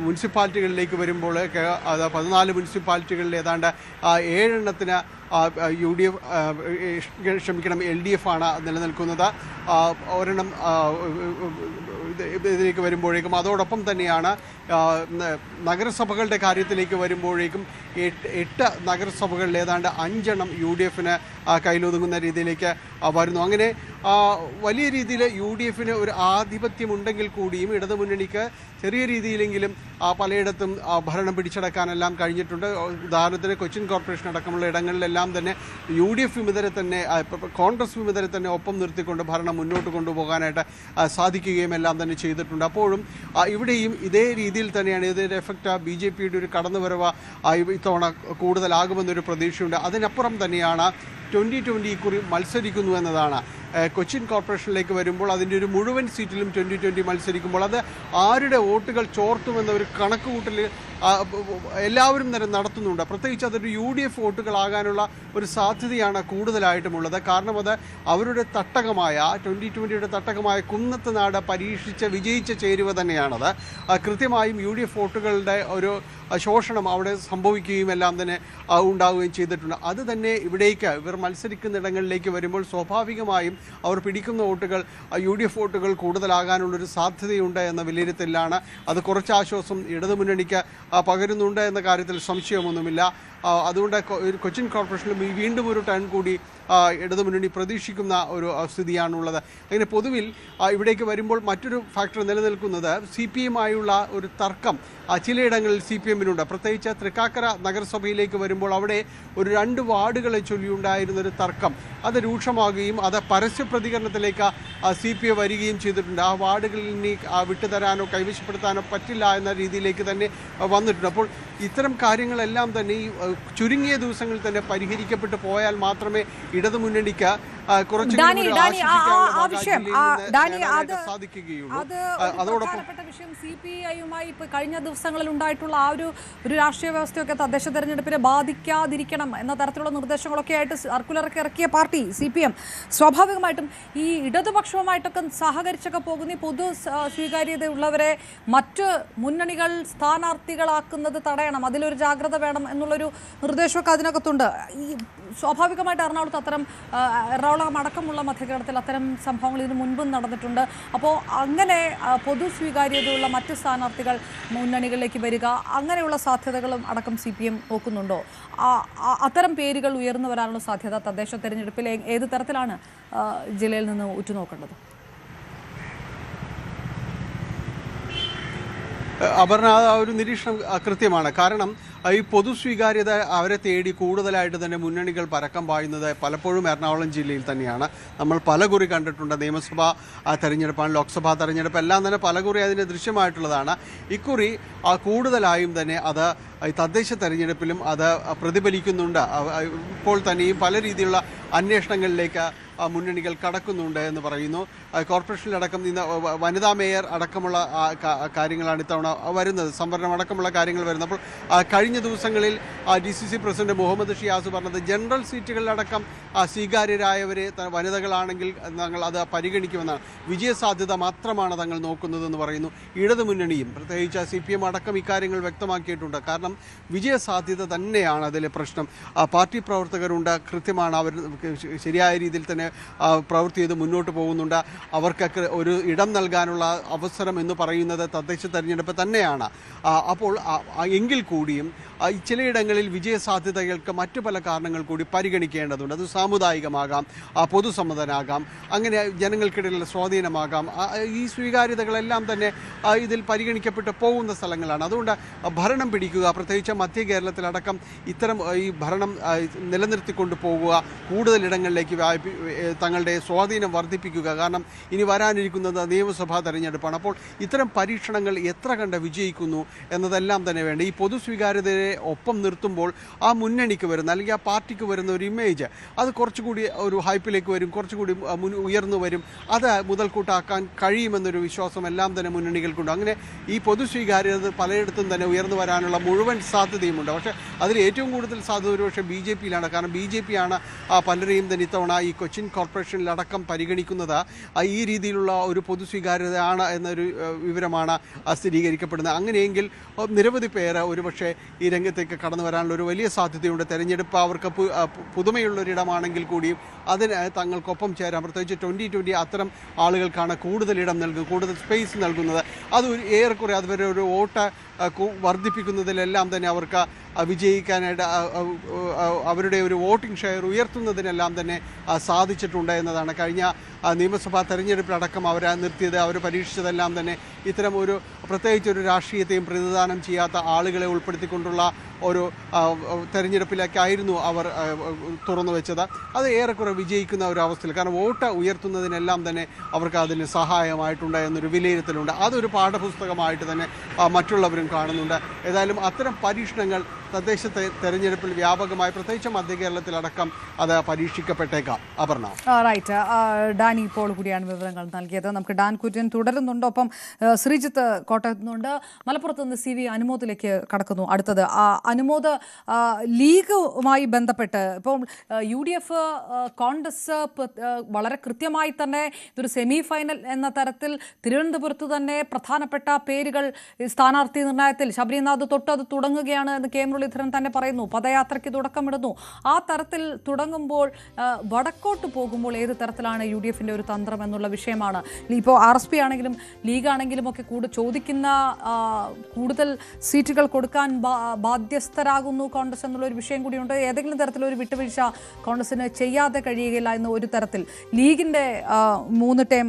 മുനിസിപ്പാലിറ്റികളിലേക്ക് വരുമ്പോൾ 14 മുനിസിപ്പാലിറ്റികളിൽ ഏതാണ്ട് 7 എണ്ണത്തിന് LDF ആണ് നിലനിൽക്കുന്നത്. ഒരെണ്ണം ഇതിലേക്ക് വരുമ്പോഴേക്കും അതോടൊപ്പം തന്നെയാണ് നഗരസഭകളുടെ കാര്യത്തിലേക്ക് വരുമ്പോഴേക്കും 8 നഗരസഭകളിൽ ഏതാണ്ട് 5 UDF കയ്യിലൊതുങ്ങുന്ന രീതിയിലേക്ക് വരുന്നു. അങ്ങനെ വലിയ രീതിയിൽ UDF ഒരു ആധിപത്യമുണ്ടെങ്കിൽ കൂടിയും ഇടതുമുന്നണിക്ക് ചെറിയ രീതിയിലെങ്കിലും പലയിടത്തും ഭരണം പിടിച്ചെടുക്കാനെല്ലാം കഴിഞ്ഞിട്ടുണ്ട്. ഉദാഹരണത്തിന് കൊച്ചിൻ കോർപ്പറേഷൻ അടക്കമുള്ള ഇടങ്ങളിലെല്ലാം തന്നെ UDF വിമതരെ തന്നെ കോൺഗ്രസ് വിമതരെ തന്നെ ഒപ്പം നിർത്തിക്കൊണ്ട് ഭരണം മുന്നോട്ട് കൊണ്ടുപോകാനായിട്ട് സാധിക്കുകയും എല്ലാം തന്നെ ചെയ്തിട്ടുണ്ട്. അപ്പോഴും ഇവിടെയും ഇതേ രീതിയിൽ തന്നെയാണ് ഇതിൻ്റെ എഫക്റ്റ് BJPയുടെ ഒരു കടന്നുവരവ് ഇത്തവണ കൂടുതലാകുമെന്നൊരു പ്രതീക്ഷയുണ്ട്. അതിനപ്പുറം തന്നെയാണ് 2020 ഇക്കുറി മത്സരിക്കുന്നു എന്നതാണ്. കൊച്ചിൻ കോർപ്പറേഷനിലേക്ക് വരുമ്പോൾ അതിൻ്റെ ഒരു മുഴുവൻ സീറ്റിലും 2020 മത്സരിക്കുമ്പോൾ അത് ആരുടെ വോട്ടുകൾ ചോർത്തുമെന്ന ഒരു കണക്കുകൂട്ടൽ എല്ലാവരും തന്നെ നടത്തുന്നുണ്ട്. പ്രത്യേകിച്ച് അതൊരു UDF വോട്ടുകളാകാനുള്ള ഒരു സാധ്യതയാണ് കൂടുതലായിട്ടുമുള്ളത്. കാരണം അത് അവരുടെ തട്ടകമായ 2020യുടെ തട്ടകമായ കുന്നത്തുനാട് വിജയിച്ച ചേരുവ തന്നെയാണത്. കൃത്യമായും UDF വോട്ടുകളുടെ ഒരു ശോഷണം അവിടെ സംഭവിക്കുകയും എല്ലാം തന്നെ ഉണ്ടാവുകയും ചെയ്തിട്ടുണ്ട്. അത് തന്നെ ഇവിടേക്ക് ഇവർ മത്സരിക്കുന്നിടങ്ങളിലേക്ക് വരുമ്പോൾ സ്വാഭാവികമായും അവർ പിടിക്കുന്ന വോട്ടുകൾ UDF വോട്ടുകൾ കൂടുതലാകാനുള്ളൊരു സാധ്യതയുണ്ട് എന്ന വിലയിരുത്തലാണ്. അത് കുറച്ച് ആശ്വാസം ഇടതുമുന്നണിക്ക് പകരുന്നുണ്ട് എന്ന കാര്യത്തിൽ സംശയമൊന്നുമില്ല. അതുകൊണ്ട് കൊച്ചിൻ കോർപ്പറേഷനിലും വീണ്ടും ഒരു ടേൺ കൂടി ഇടതുമുന്നണി പ്രതീക്ഷിക്കുന്ന ഒരു സ്ഥിതിയാണുള്ളത്. അങ്ങനെ പൊതുവിൽ ഇവിടേക്ക് വരുമ്പോൾ മറ്റൊരു ഫാക്ടർ നിലനിൽക്കുന്നത് CPM-ആയുള്ള ഒരു തർക്കം ചിലയിടങ്ങളിൽ CPM-നുണ്ട്. പ്രത്യേകിച്ച് തൃക്കാക്കര നഗരസഭയിലേക്ക് വരുമ്പോൾ അവിടെ ഒരു 2 വാർഡുകളെ ചൊല്ലിയുണ്ടായിരുന്നൊരു തർക്കം അത് രൂക്ഷമാകുകയും അത് പരസ്യ പ്രതികരണത്തിലേക്ക് CPM വരികയും ചെയ്തിട്ടുണ്ട്. ആ വാർഡുകളിൽ ഇനി വിട്ടുതരാനോ കൈവശപ്പെടുത്താനോ പറ്റില്ല എന്ന രീതിയിലേക്ക് തന്നെ വന്നിട്ടുണ്ട്. അപ്പോൾ ഇത്തരം കാര്യങ്ങളെല്ലാം തന്നെ ഈ ചുരുങ്ങിയ ദിവസങ്ങളിൽ തന്നെ പരിഹരിക്കപ്പെട്ടു പോയാൽ മാത്രമേ ഇടതുമുന്നണിക്ക് CPI-യുമായി കഴിഞ്ഞ ദിവസങ്ങളിൽ ഉണ്ടായിട്ടുള്ള ആ ഒരു രാഷ്ട്രീയ വ്യവസ്ഥയൊക്കെ തദ്ദേശ തെരഞ്ഞെടുപ്പിനെ ബാധിക്കാതിരിക്കണം എന്ന തരത്തിലുള്ള നിർദ്ദേശങ്ങളൊക്കെ ആയിട്ട് സർക്കുലറൊക്കെ ഇറക്കിയ പാർട്ടി CPM സ്വാഭാവികമായിട്ടും ഈ ഇടതുപക്ഷവുമായിട്ടൊക്കെ സഹകരിച്ചൊക്കെ പോകുന്ന ഈ പൊതു സ്വീകാര്യതയുള്ളവരെ മറ്റ് മുന്നണികൾ സ്ഥാനാർത്ഥികളാക്കുന്നത് തടയണം, അതിലൊരു ജാഗ്രത വേണം എന്നുള്ളൊരു നിർദ്ദേശമൊക്കെ അതിനകത്തുണ്ട്. ഈ സ്വാഭാവികമായിട്ട് എറണാകുളം അടക്കമുള്ള മധ്യകേരളത്തിൽ അത്തരം സംഭവങ്ങൾ ഇതിനു മുൻപും നടന്നിട്ടുണ്ട്. അപ്പോൾ അങ്ങനെ പൊതു സ്വീകാര്യതയുള്ള മറ്റ് സ്ഥാനാർത്ഥികൾ മുന്നണികളിലേക്ക് വരിക, അങ്ങനെയുള്ള സാധ്യതകളും അടക്കം CPM നോക്കുന്നുണ്ടോ? അത്തരം പേരുകൾ ഉയർന്നു വരാനുള്ള സാധ്യത തദ്ദേശ തെരഞ്ഞെടുപ്പിൽ ഏത് തരത്തിലാണ് ജില്ലയിൽ നിന്ന് ഉറ്റുനോക്കേണ്ടത്? അപർണ, ഒരു നിരീക്ഷണം കൃത്യമാണ്. കാരണം ഈ പൊതു സ്വീകാര്യത അവരെ തേടി കൂടുതലായിട്ട് തന്നെ മുന്നണികൾ പരക്കം പായുന്നത് പലപ്പോഴും എറണാകുളം ജില്ലയിൽ തന്നെയാണ്. നമ്മൾ പലകുറി കണ്ടിട്ടുണ്ട്. നിയമസഭാ തെരഞ്ഞെടുപ്പാണ്, ലോക്സഭാ തെരഞ്ഞെടുപ്പ് എല്ലാം തന്നെ പലകുറി അതിന് ദൃശ്യമായിട്ടുള്ളതാണ്. ഇക്കുറി കൂടുതലായും തന്നെ അത് തദ്ദേശ തെരഞ്ഞെടുപ്പിലും അത് പ്രതിഫലിക്കുന്നുണ്ട്. ഇപ്പോൾ തന്നെയും പല രീതിയിലുള്ള അന്വേഷണങ്ങളിലേക്ക് മുന്നണികൾ കടക്കുന്നുണ്ട് എന്ന് പറയുന്നു. കോർപ്പറേഷനിലടക്കം ഇന്ന് വനിതാ മേയർ അടക്കമുള്ള കാര്യങ്ങളാണ് ഇത്തവണ വരുന്നത്, സംവരണം അടക്കമുള്ള കാര്യങ്ങൾ വരുന്നത്. അപ്പോൾ കഴിഞ്ഞ ദിവസങ്ങളിൽ DCC പ്രസിഡന്റ് മുഹമ്മദ് ഷിയാസ് പറഞ്ഞത് ജനറൽ സീറ്റുകളിലടക്കം സ്വീകാര്യരായവരെ വനിതകളാണെങ്കിൽ തങ്ങൾ അത് പരിഗണിക്കുമെന്നാണ്. വിജയസാധ്യത മാത്രമാണ് തങ്ങൾ നോക്കുന്നതെന്ന് പറയുന്നു. ഇടതുമുന്നണിയും പ്രത്യേകിച്ച് CPM അടക്കം ഇക്കാര്യങ്ങൾ വ്യക്തമാക്കിയിട്ടുണ്ട്. കാരണം വിജയസാധ്യത തന്നെയാണ് അതിലെ പ്രശ്നം. പാർട്ടി പ്രവർത്തകരുണ്ട്, കൃത്യമാണ്, അവർ ശരിയായ രീതിയിൽ തന്നെ പ്രവൃത്തി ചെയ്ത് മുന്നോട്ട് പോകുന്നുണ്ട്. അവർക്കൊക്കെ ഒരു ഇടം നൽകാനുള്ള അവസരം എന്ന് പറയുന്നത് തദ്ദേശ തെരഞ്ഞെടുപ്പ് തന്നെയാണ്. അപ്പോൾ എങ്കിൽ കൂടിയും ചിലയിടങ്ങളിൽ വിജയസാധ്യതകൾക്ക് മറ്റു പല കാരണങ്ങൾ കൂടി പരിഗണിക്കേണ്ടതുണ്ട്. അത് സാമുദായികമാകാം, പൊതുസമ്മതനാകാം, അങ്ങനെ ജനങ്ങൾക്കിടയിലുള്ള സ്വാധീനമാകാം. ഈ സ്വീകാര്യതകളെല്ലാം തന്നെ ഇതിൽ പരിഗണിക്കപ്പെട്ട് പോകുന്ന സ്ഥലങ്ങളാണ്. അതുകൊണ്ട് ഭരണം പിടിക്കുക, പ്രത്യേകിച്ച് മധ്യ കേരളത്തിലടക്കം ഇത്തരം ഈ ഭരണം നിലനിർത്തിക്കൊണ്ട് പോകുക, കൂടുതലിടങ്ങളിലേക്ക് തങ്ങളുടെ സ്വാധീനം വർദ്ധിപ്പിക്കുക. കാരണം ഇനി വരാനിരിക്കുന്നത് നിയമസഭാ തെരഞ്ഞെടുപ്പാണ്. അപ്പോൾ ഇത്തരം പരീക്ഷണങ്ങൾ എത്ര കണ്ട് വിജയിക്കുന്നു എന്നതെല്ലാം തന്നെ വേണ്ട. ഈ പൊതു സ്വീകാര്യതയെ ഒപ്പം നിർത്തുമ്പോൾ ആ മുന്നണിക്ക് വരുന്ന അല്ലെങ്കിൽ ആ പാർട്ടിക്ക് വരുന്ന ഒരു ഇമേജ് അത് കുറച്ചുകൂടി ഒരു ഹൈപ്പിലേക്ക് വരും, കുറച്ചുകൂടി ഉയർന്നു വരും. അത് മുതൽക്കൂട്ടാക്കാൻ കഴിയുമെന്നൊരു വിശ്വാസം എല്ലാം തന്നെ മുന്നണികൾക്കുണ്ട്. അങ്ങനെ ഈ പൊതു സ്വീകാര്യത പലയിടത്തും തന്നെ ഉയർന്നു വരാനുള്ള മുഴുവൻ മുഴുവൻ സാധ്യതയുമുണ്ട്. പക്ഷേ അതിൽ ഏറ്റവും കൂടുതൽ സാധ്യത ഒരുപക്ഷെ BJP-യിലാണ്. കാരണം BJP ആണ് പലരെയും തന്നെ ഇത്തവണ ഈ കൊച്ചിൻ കോർപ്പറേഷനിലടക്കം പരിഗണിക്കുന്നത് ഈ രീതിയിലുള്ള ഒരു പൊതു സ്വീകാര്യതയാണ് എന്നൊരു വിവരമാണ് സ്ഥിരീകരിക്കപ്പെടുന്നത്. അങ്ങനെയെങ്കിൽ നിരവധി പേര് ഒരുപക്ഷെ ഈ രംഗത്തേക്ക് കടന്നു വരാനുള്ള ഒരു വലിയ സാധ്യതയുണ്ട്. തെരഞ്ഞെടുപ്പ് അവർക്ക് പുതുമയുള്ളൊരിടമാണെങ്കിൽ കൂടിയും അതിന് തങ്ങൾക്കൊപ്പം ചേരാൻ, പ്രത്യേകിച്ച് 2020 അത്തരം ആളുകൾക്കാണ് കൂടുതൽ ഇടം നൽകുന്നത്, കൂടുതൽ സ്പേസ് നൽകുന്നത്. അത് ഏറെക്കുറെ അതുവരെ ഒരു വോട്ട് വർദ്ധിപ്പിക്കുന്നതിലെല്ലാം തന്നെ അവർക്ക് വിജയിക്കാനായിട്ട് അവരുടെ ഒരു വോട്ടിംഗ് ഷെയർ ഉയർത്തുന്നതിനെല്ലാം തന്നെ സാധിച്ചിട്ടുണ്ട് എന്നതാണ്. കഴിഞ്ഞ നിയമസഭാ തെരഞ്ഞെടുപ്പിലടക്കം അവർ നിർത്തിയത്, അവർ പരീക്ഷിച്ചതെല്ലാം തന്നെ ഇത്തരം ഒരു പ്രത്യേകിച്ചൊരു രാഷ്ട്രീയത്തെയും പ്രതിദാനം ചെയ്യാത്ത ആളുകളെ ഉൾപ്പെടുത്തിക്കൊണ്ടുള്ള ഒരു തെരഞ്ഞെടുപ്പിലേക്കായിരുന്നു അവർ തുറന്നു വെച്ചത്. അത് ഏറെക്കുറെ വിജയിക്കുന്ന ഒരു അവസ്ഥയിൽ, കാരണം വോട്ട് ഉയർത്തുന്നതിനെല്ലാം തന്നെ അവർക്ക് അതിന് സഹായമായിട്ടുണ്ട് എന്നൊരു വിലയിരുത്തലുണ്ട്. അതൊരു പാഠപുസ്തകമായിട്ട് തന്നെ മറ്റുള്ളവരും കാണുന്നുണ്ട്. ഏതായാലും അത്തരം പരീക്ഷണങ്ങൾ തദ്ദേശ തെരഞ്ഞെടുപ്പിൽ വ്യാപകമായി, പ്രത്യേകിച്ച് മധ്യ കേരളത്തിലടക്കം അത് പരീക്ഷിക്കപ്പെട്ടേക്കാം. അപർണ. റൈറ്റ്, ഡാനി ഇപ്പോൾ കൂടിയാണ് വിവരങ്ങൾ നൽകിയത്. നമുക്ക് ഡാൻ കുര്യൻ തുടരുന്നുണ്ട്, ഒപ്പം ശ്രീജിത്ത് കോട്ടയത്ത് നിന്നുണ്ട്. മലപ്പുറത്ത് നിന്ന് CV അനുമോദിലേക്ക് കടക്കുന്നു. അടുത്തത് അനുമോദ്, ലീഗുമായി ബന്ധപ്പെട്ട് ഇപ്പോൾ UDF കോൺഗ്രസ് വളരെ കൃത്യമായി തന്നെ ഇതൊരു സെമി ഫൈനൽ എന്ന തരത്തിൽ തിരുവനന്തപുരത്ത് തന്നെ പ്രധാനപ്പെട്ട പേരുകൾ സ്ഥാനാർത്ഥി നിർണയത്തിൽ ശബരിനാഥ് തൊട്ട് അത് തുടങ്ങുകയാണ് എന്ന് കെ മുരളീധരൻ തന്നെ പറയുന്നു. പദയാത്രയ്ക്ക് തുടക്കമിടുന്നു. ആ തരത്തിൽ തുടങ്ങുമ്പോൾ വടക്കോട്ട് പോകുമ്പോൾ ഏത് തരത്തിലാണ് UDF-ന്റെ ഒരു തന്ത്രം എന്നുള്ള വിഷയമാണ്. ഇപ്പോൾ RSP ആണെങ്കിലും ലീഗാണെങ്കിലും ഒക്കെ ചോദിക്കുന്ന കൂടുതൽ സീറ്റുകൾ കൊടുക്കാൻ ബാധ്യസ്ഥരാകുന്നു കോൺഗ്രസ് എന്നുള്ളൊരു വിഷയം കൂടിയുണ്ട്. ഏതെങ്കിലും തരത്തിലൊരു വിട്ടുവീഴ്ച കോൺഗ്രസിന് ചെയ്യാതെ കഴിയുകയില്ല എന്ന ഒരു തരത്തിൽ ലീഗിൻ്റെ 3 ടേം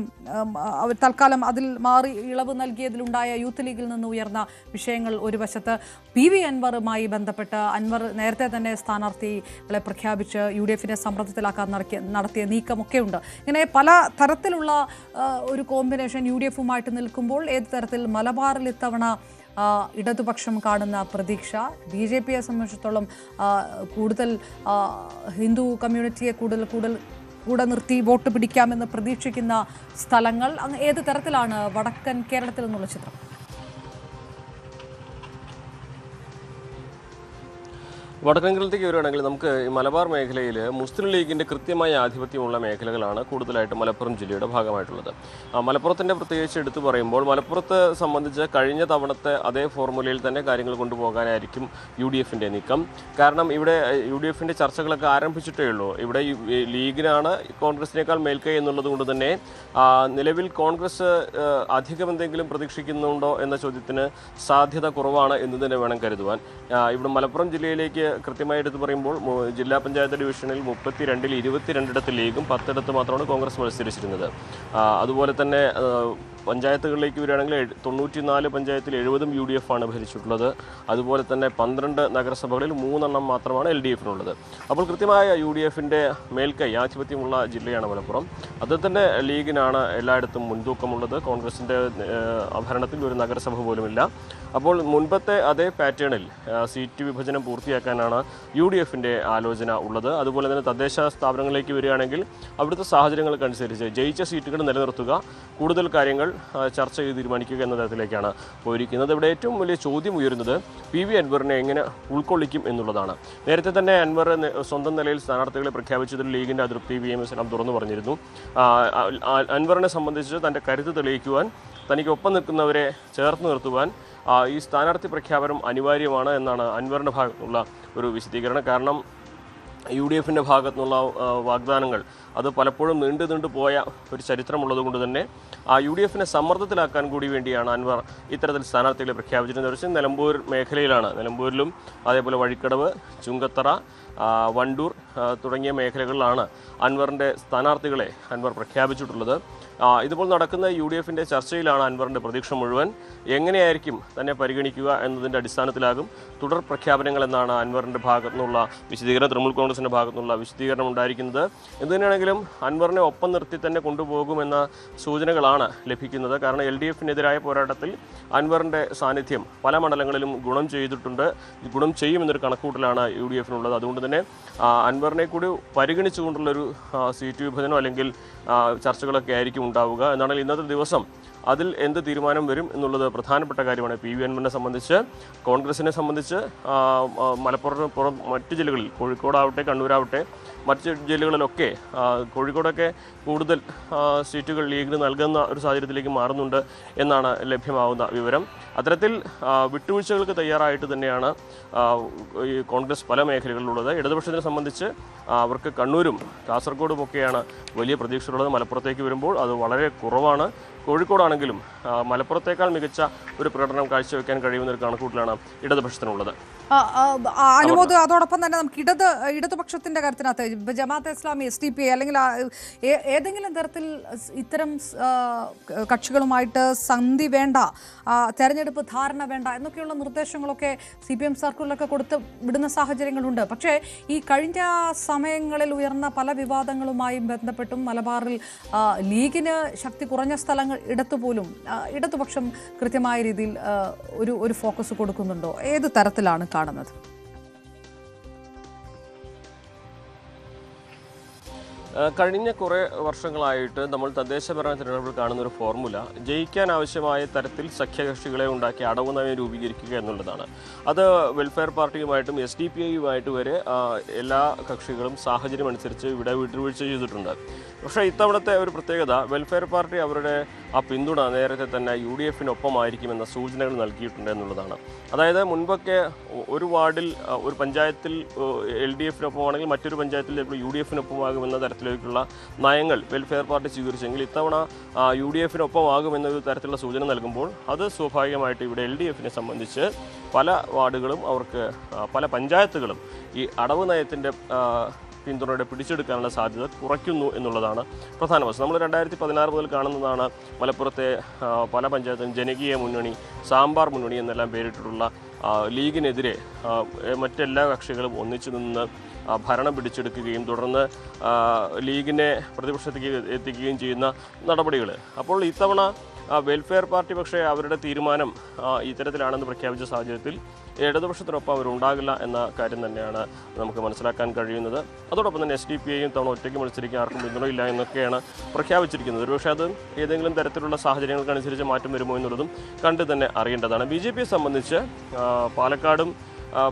തൽക്കാലം അതിൽ മാറി ഇളവ് നൽകിയതിലുണ്ടായ യൂത്ത് ലീഗിൽ നിന്ന് ഉയർന്ന വിഷയങ്ങൾ ഒരു വശത്ത്, PV അൻവറുമായി ബന്ധപ്പെട്ട് അൻവർ നേരത്തെ തന്നെ സ്ഥാനാർത്ഥികളെ പ്രഖ്യാപിച്ച് UDF-നെ സമ്മർദ്ദത്തിലാക്കാൻ നടത്തിയ നീക്കമൊക്കെയുണ്ട്. ഇങ്ങനെ പല തരത്തിലുള്ള ഒരു കോമ്പിനേഷൻ UDF-ഉമായിട്ട് നിൽക്കുമ്പോൾ ഏത് തരത്തിൽ മലബാറിൽ ഇത്തവണ ഇടതുപക്ഷം കാണുന്ന പ്രതീക്ഷ, BJP-യെ സംബന്ധിച്ചിടത്തോളം കൂടുതൽ ഹിന്ദു കമ്മ്യൂണിറ്റിയെ കൂടെ നിർത്തി വോട്ട് പിടിക്കാമെന്ന് പ്രതീക്ഷിക്കുന്ന സ്ഥലങ്ങൾ, ഏത് തരത്തിലാണ് വടക്കൻ കേരളത്തിൽ നിന്നുള്ള ചിത്രം? വടക്കൻ കേരളത്തേക്ക് വരികയാണെങ്കിൽ നമുക്ക് മലബാർ മേഖലയിൽ മുസ്ലിം ലീഗിൻ്റെ കൃത്യമായ ആധിപത്യമുള്ള മേഖലകളാണ് കൂടുതലായിട്ട് മലപ്പുറം ജില്ലയുടെ ഭാഗമായിട്ടുള്ളത്. മലപ്പുറത്തിൻ്റെ പ്രത്യേകിച്ച് എടുത്തു പറയുമ്പോൾ മലപ്പുറത്തെ സംബന്ധിച്ച് കഴിഞ്ഞ തവണത്തെ അതേ ഫോർമുലയിൽ തന്നെ കാര്യങ്ങൾ കൊണ്ടുപോകാനായിരിക്കും UDF-ന്റെ നീക്കം. കാരണം ഇവിടെ UDF-ന്റെ ചർച്ചകളൊക്കെ ആരംഭിച്ചിട്ടേ ഉള്ളൂ. ഇവിടെ ലീഗിനാണ് കോൺഗ്രസിനേക്കാൾ മേൽക്കൈ എന്നുള്ളത് കൊണ്ട് തന്നെ നിലവിൽ കോൺഗ്രസ് അധികം എന്തെങ്കിലും പ്രതീക്ഷിക്കുന്നുണ്ടോ എന്ന ചോദ്യത്തിന് സാധ്യത കുറവാണ് എന്ന് തന്നെ വേണം കരുതുവാൻ. ഇവിടെ മലപ്പുറം ജില്ലയിലേക്ക് കൃത്യമായി എടുത്ത് പറയുമ്പോൾ ജില്ലാ പഞ്ചായത്ത് ഡിവിഷനിൽ 32-ൽ 22 ലീഗും 10 മാത്രമാണ് കോൺഗ്രസ് മത്സരിച്ചിരുന്നത്. അതുപോലെ തന്നെ പഞ്ചായത്തുകളിലേക്ക് വരികയാണെങ്കിൽ 94 പഞ്ചായത്തിൽ 70 UDF-ആണ് ഭരിച്ചിട്ടുള്ളത്. അതുപോലെ തന്നെ 12 നഗരസഭകളിൽ 3 മാത്രമാണ് LDF-നുള്ളത്. അപ്പോൾ കൃത്യമായ UDF-ന്റെ മേൽക്കൈ ആധിപത്യമുള്ള ജില്ലയാണ് മലപ്പുറം. അതിൽ തന്നെ ലീഗിനാണ് എല്ലായിടത്തും മുൻതൂക്കമുള്ളത്. കോൺഗ്രസിൻ്റെ ഭരണത്തിൽ ഒരു നഗരസഭ പോലുമില്ല. അപ്പോൾ മുൻപത്തെ അതേ പാറ്റേണിൽ സീറ്റ് വിഭജനം പൂർത്തിയാക്കാനാണ് UDF-ന്റെ ആലോചന ഉള്ളത്. അതുപോലെ തന്നെ തദ്ദേശ സ്ഥാപനങ്ങളിലേക്ക് വരികയാണെങ്കിൽ അവിടുത്തെ സാഹചര്യങ്ങൾക്കനുസരിച്ച് ജയിച്ച സീറ്റുകൾ നിലനിർത്തുക, കൂടുതൽ കാര്യങ്ങൾ ചർച്ച ചെയ്ത് തീരുമാനിക്കുക എന്ന തരത്തിലേക്കാണ് പോയിരിക്കുന്നത്. ഇവിടെ ഏറ്റവും വലിയ ചോദ്യം ഉയരുന്നത് PV അൻവറിനെ എങ്ങനെ ഉൾക്കൊള്ളിക്കും എന്നുള്ളതാണ്. നേരത്തെ തന്നെ അൻവർ സ്വന്തം നിലയിൽ സ്ഥാനാർത്ഥികളെ പ്രഖ്യാപിച്ചതിൽ ലീഗിൻ്റെ അതൃപ്തി VMS തുറന്നു പറഞ്ഞിരുന്നു. അൻവറിനെ സംബന്ധിച്ച് തൻ്റെ കരുത്ത് തെളിയിക്കുവാൻ, തനിക്കൊപ്പം നിൽക്കുന്നവരെ ചേർത്ത് നിർത്തുവാൻ ഈ സ്ഥാനാർത്ഥി പ്രഖ്യാപനം അനിവാര്യമാണ് എന്നാണ് അൻവറിൻ്റെ ഭാഗത്തുള്ള ഒരു വിശദീകരണം. കാരണം UDF-ന്റെ ഭാഗത്തുനിന്നുള്ള വാഗ്ദാനങ്ങൾ അത് പലപ്പോഴും നീണ്ടു പോയ ഒരു ചരിത്രമുള്ളത് കൊണ്ട് തന്നെ UDF-നെ സമ്മർദ്ദത്തിലാക്കാൻ കൂടി വേണ്ടിയാണ് അൻവർ ഇത്തരത്തിൽ സ്ഥാനാർത്ഥികളെ പ്രഖ്യാപിച്ചിരുന്നത്. പക്ഷേ നിലമ്പൂർ മേഖലയിലാണ്, നിലമ്പൂരിലും അതേപോലെ വഴിക്കടവ്, ചുങ്കത്തറ, വണ്ടൂർ തുടങ്ങിയ മേഖലകളിലാണ് അൻവറിൻ്റെ സ്ഥാനാർത്ഥികളെ അൻവർ പ്രഖ്യാപിച്ചിട്ടുള്ളത്. ഇതുപോലെ നടക്കുന്ന UDF-ന്റെ ചർച്ചയിലാണ് അൻവറിൻ്റെ പ്രതീക്ഷ മുഴുവൻ. എങ്ങനെയായിരിക്കും തന്നെ പരിഗണിക്കുക എന്നതിൻ്റെ അടിസ്ഥാനത്തിലാകും തുടർ പ്രഖ്യാപനങ്ങൾ എന്നാണ് അൻവറിൻ്റെ ഭാഗത്തുനിന്നുള്ള വിശദീകരണം, തൃണമൂൽ കോൺഗ്രസിൻ്റെ ഭാഗത്തുനിന്നുള്ള വിശദീകരണം ഉണ്ടായിരിക്കുന്നത്. എന്തുതന്നെയാണെങ്കിലും അൻവറിനെ ഒപ്പം നിർത്തി തന്നെ കൊണ്ടുപോകുമെന്ന സൂചനകളാണ് ലഭിക്കുന്നത്. കാരണം LDF-നെതിരായ പോരാട്ടത്തിൽ അൻവറിൻ്റെ സാന്നിധ്യം പല മണ്ഡലങ്ങളിലും ഗുണം ചെയ്യുമെന്നൊരു കണക്കൂട്ടലാണ് UDF-നുള്ളത്. അതുകൊണ്ട് തന്നെ അൻവറിനെ കൂടി പരിഗണിച്ചുകൊണ്ടുള്ളൊരു സീറ്റ് വിഭജനം അല്ലെങ്കിൽ ചർച്ചകളൊക്കെ ആയിരിക്കും ഉണ്ടാവുക. എന്നാണെങ്കിൽ ഇന്നത്തെ ദിവസം അതിൽ എന്ത് തീരുമാനം വരും എന്നുള്ളത് പ്രധാനപ്പെട്ട കാര്യമാണ്. പി വി അൻവറിനെ സംബന്ധിച്ച്, കോൺഗ്രസിനെ സംബന്ധിച്ച് മലപ്പുറം മറ്റ് ജില്ലകളിൽ കോഴിക്കോടാവട്ടെ കണ്ണൂരാവട്ടെ മറ്റ് ജില്ലകളിലൊക്കെ കോഴിക്കോടൊക്കെ കൂടുതൽ സീറ്റുകൾ ലീഗിന് നൽകുന്ന ഒരു സാഹചര്യത്തിലേക്ക് മാറുന്നുണ്ട് എന്നാണ് ലഭ്യമാവുന്ന വിവരം. അത്തരത്തിൽ വിട്ടുവീഴ്ചകൾക്ക് തയ്യാറായിട്ട് തന്നെയാണ് ഈ കോൺഗ്രസ് പല മേഖലകളിലുള്ളത്. ഇടതുപക്ഷത്തിനെ സംബന്ധിച്ച് അവർക്ക് കണ്ണൂരും കാസർഗോഡും ഒക്കെയാണ് വലിയ പ്രതീക്ഷയുള്ളത്. മലപ്പുറത്തേക്ക് വരുമ്പോൾ അത് വളരെ കുറവാണ്. കോഴിക്കോടാണെങ്കിലും മലപ്പുറത്തേക്കാൾ മികച്ച ഒരു പ്രകടനം കാഴ്ചവെക്കാൻ കഴിയുന്ന ഒരു കണക്കൂട്ടലാണ് ഇടതുപക്ഷത്തിനുള്ളത്. അനുമോദ്, അതോടൊപ്പം തന്നെ നമുക്ക് ഇടതുപക്ഷത്തിന്റെ കാര്യത്തിനകത്ത് ജമാഅത്തെ ഇസ്ലാമി, SDPI അല്ലെങ്കിൽ ഏതെങ്കിലും തരത്തിൽ ഇത്തരം കക്ഷികളുമായിട്ട് സന്ധി വേണ്ട, തെരഞ്ഞെടുപ്പ് ധാരണ വേണ്ട എന്നൊക്കെയുള്ള നിർദ്ദേശങ്ങളൊക്കെ CPM സർക്കിളിലൊക്കെ കൊടുത്ത് വിടുന്ന സാഹചര്യങ്ങളുണ്ട്. പക്ഷേ ഈ കഴിഞ്ഞ സമയങ്ങളിൽ ഉയർന്ന പല വിവാദങ്ങളുമായും ബന്ധപ്പെട്ടും മലബാറിൽ ലീഗിന് ശക്തി കുറഞ്ഞ സ്ഥലങ്ങൾ ഇടത്തുപോലും ഇടതുപക്ഷം കൃത്യമായ രീതിയിൽ ഒരു ഫോക്കസ് കൊടുക്കുന്നുണ്ടോ? ഏത് തരത്തിലാണ് കാണുന്നത്? കഴിഞ്ഞ കുറേ വർഷങ്ങളായിട്ട് നമ്മൾ തദ്ദേശഭരണ തിരഞ്ഞെടുപ്പിൽ കാണുന്ന ഒരു ഫോർമുല ജയിക്കാൻ ആവശ്യമായ തരത്തിൽ സഖ്യകക്ഷികളെ ഉണ്ടാക്കി അടവ് നയം രൂപീകരിക്കുക എന്നുള്ളതാണ്. അത് വെൽഫെയർ പാർട്ടിയുമായിട്ടും SDPIയുമായിട്ട് വരെ എല്ലാ കക്ഷികളും സാഹചര്യം അനുസരിച്ച് ഇവിടെ വിട്ടുവീഴ്ച ചെയ്തിട്ടുണ്ട്. പക്ഷേ ഇത്തവണത്തെ ഒരു പ്രത്യേകത, വെൽഫെയർ പാർട്ടി അവരുടെ ആ പിന്തുണ നേരത്തെ തന്നെ UDFിനൊപ്പമായിരിക്കുമെന്ന സൂചനകൾ നൽകിയിട്ടുണ്ട് എന്നുള്ളതാണ്. അതായത് മുൻപൊക്കെ ഒരു വാർഡിൽ ഒരു പഞ്ചായത്തിൽ LDFിനൊപ്പമാണെങ്കിൽ മറ്റൊരു പഞ്ചായത്തിൽ UDFിനൊപ്പമാകുമെന്ന തരത്തിലേക്കുള്ള നയങ്ങൾ വെൽഫെയർ പാർട്ടി സ്വീകരിച്ചെങ്കിൽ ഇത്തവണ UDFിനൊപ്പമാകുമെന്നൊരു തരത്തിലുള്ള സൂചന നൽകുമ്പോൾ അത് സ്വാഭാവികമായിട്ട് ഇവിടെ LDFിനെ സംബന്ധിച്ച് പല വാർഡുകളും അവർക്ക് പല പഞ്ചായത്തുകളും ഈ അടവ് നയത്തിൻ്റെ പിന്തുണയുടെ പിടിച്ചെടുക്കാനുള്ള സാധ്യത കുറയ്ക്കുന്നു എന്നുള്ളതാണ് പ്രധാന വശം. നമ്മൾ 2016 മുതൽ കാണുന്നതാണ് മലപ്പുറത്തെ പല പഞ്ചായത്തും ജനകീയ മുന്നണി, സാമ്പാർ മുന്നണി എന്നെല്ലാം പേരിട്ടിട്ടുള്ള ലീഗിനെതിരെ മറ്റെല്ലാ കക്ഷികളും ഒന്നിച്ചു നിന്ന് ഭരണം പിടിച്ചെടുക്കുകയും തുടർന്ന് ലീഗിനെ പ്രതിപക്ഷത്തേക്ക് എത്തിക്കുകയും ചെയ്യുന്ന നടപടികൾ. അപ്പോൾ ഇത്തവണ വെൽഫെയർ പാർട്ടി പക്ഷേ അവരുടെ തീരുമാനം ഇത്തരത്തിലാണെന്ന് പ്രഖ്യാപിച്ച സാഹചര്യത്തിൽ ഇടതുപക്ഷത്തിനൊപ്പം അവരുണ്ടാകില്ല എന്ന കാര്യം തന്നെയാണ് നമുക്ക് മനസ്സിലാക്കാൻ കഴിയുന്നത്. അതോടൊപ്പം തന്നെ SDPIയും തവണ ഒറ്റയ്ക്ക് മത്സരിക്കാൻ ആർക്കും പിന്തുണയില്ല എന്നൊക്കെയാണ് പ്രഖ്യാപിച്ചിരിക്കുന്നത്. ഒരുപക്ഷെ അത് ഏതെങ്കിലും തരത്തിലുള്ള സാഹചര്യങ്ങൾക്കനുസരിച്ച് മാറ്റം വരുമോ എന്നുള്ളതും കണ്ട് തന്നെ അറിയേണ്ടതാണ്. BJPയെ സംബന്ധിച്ച്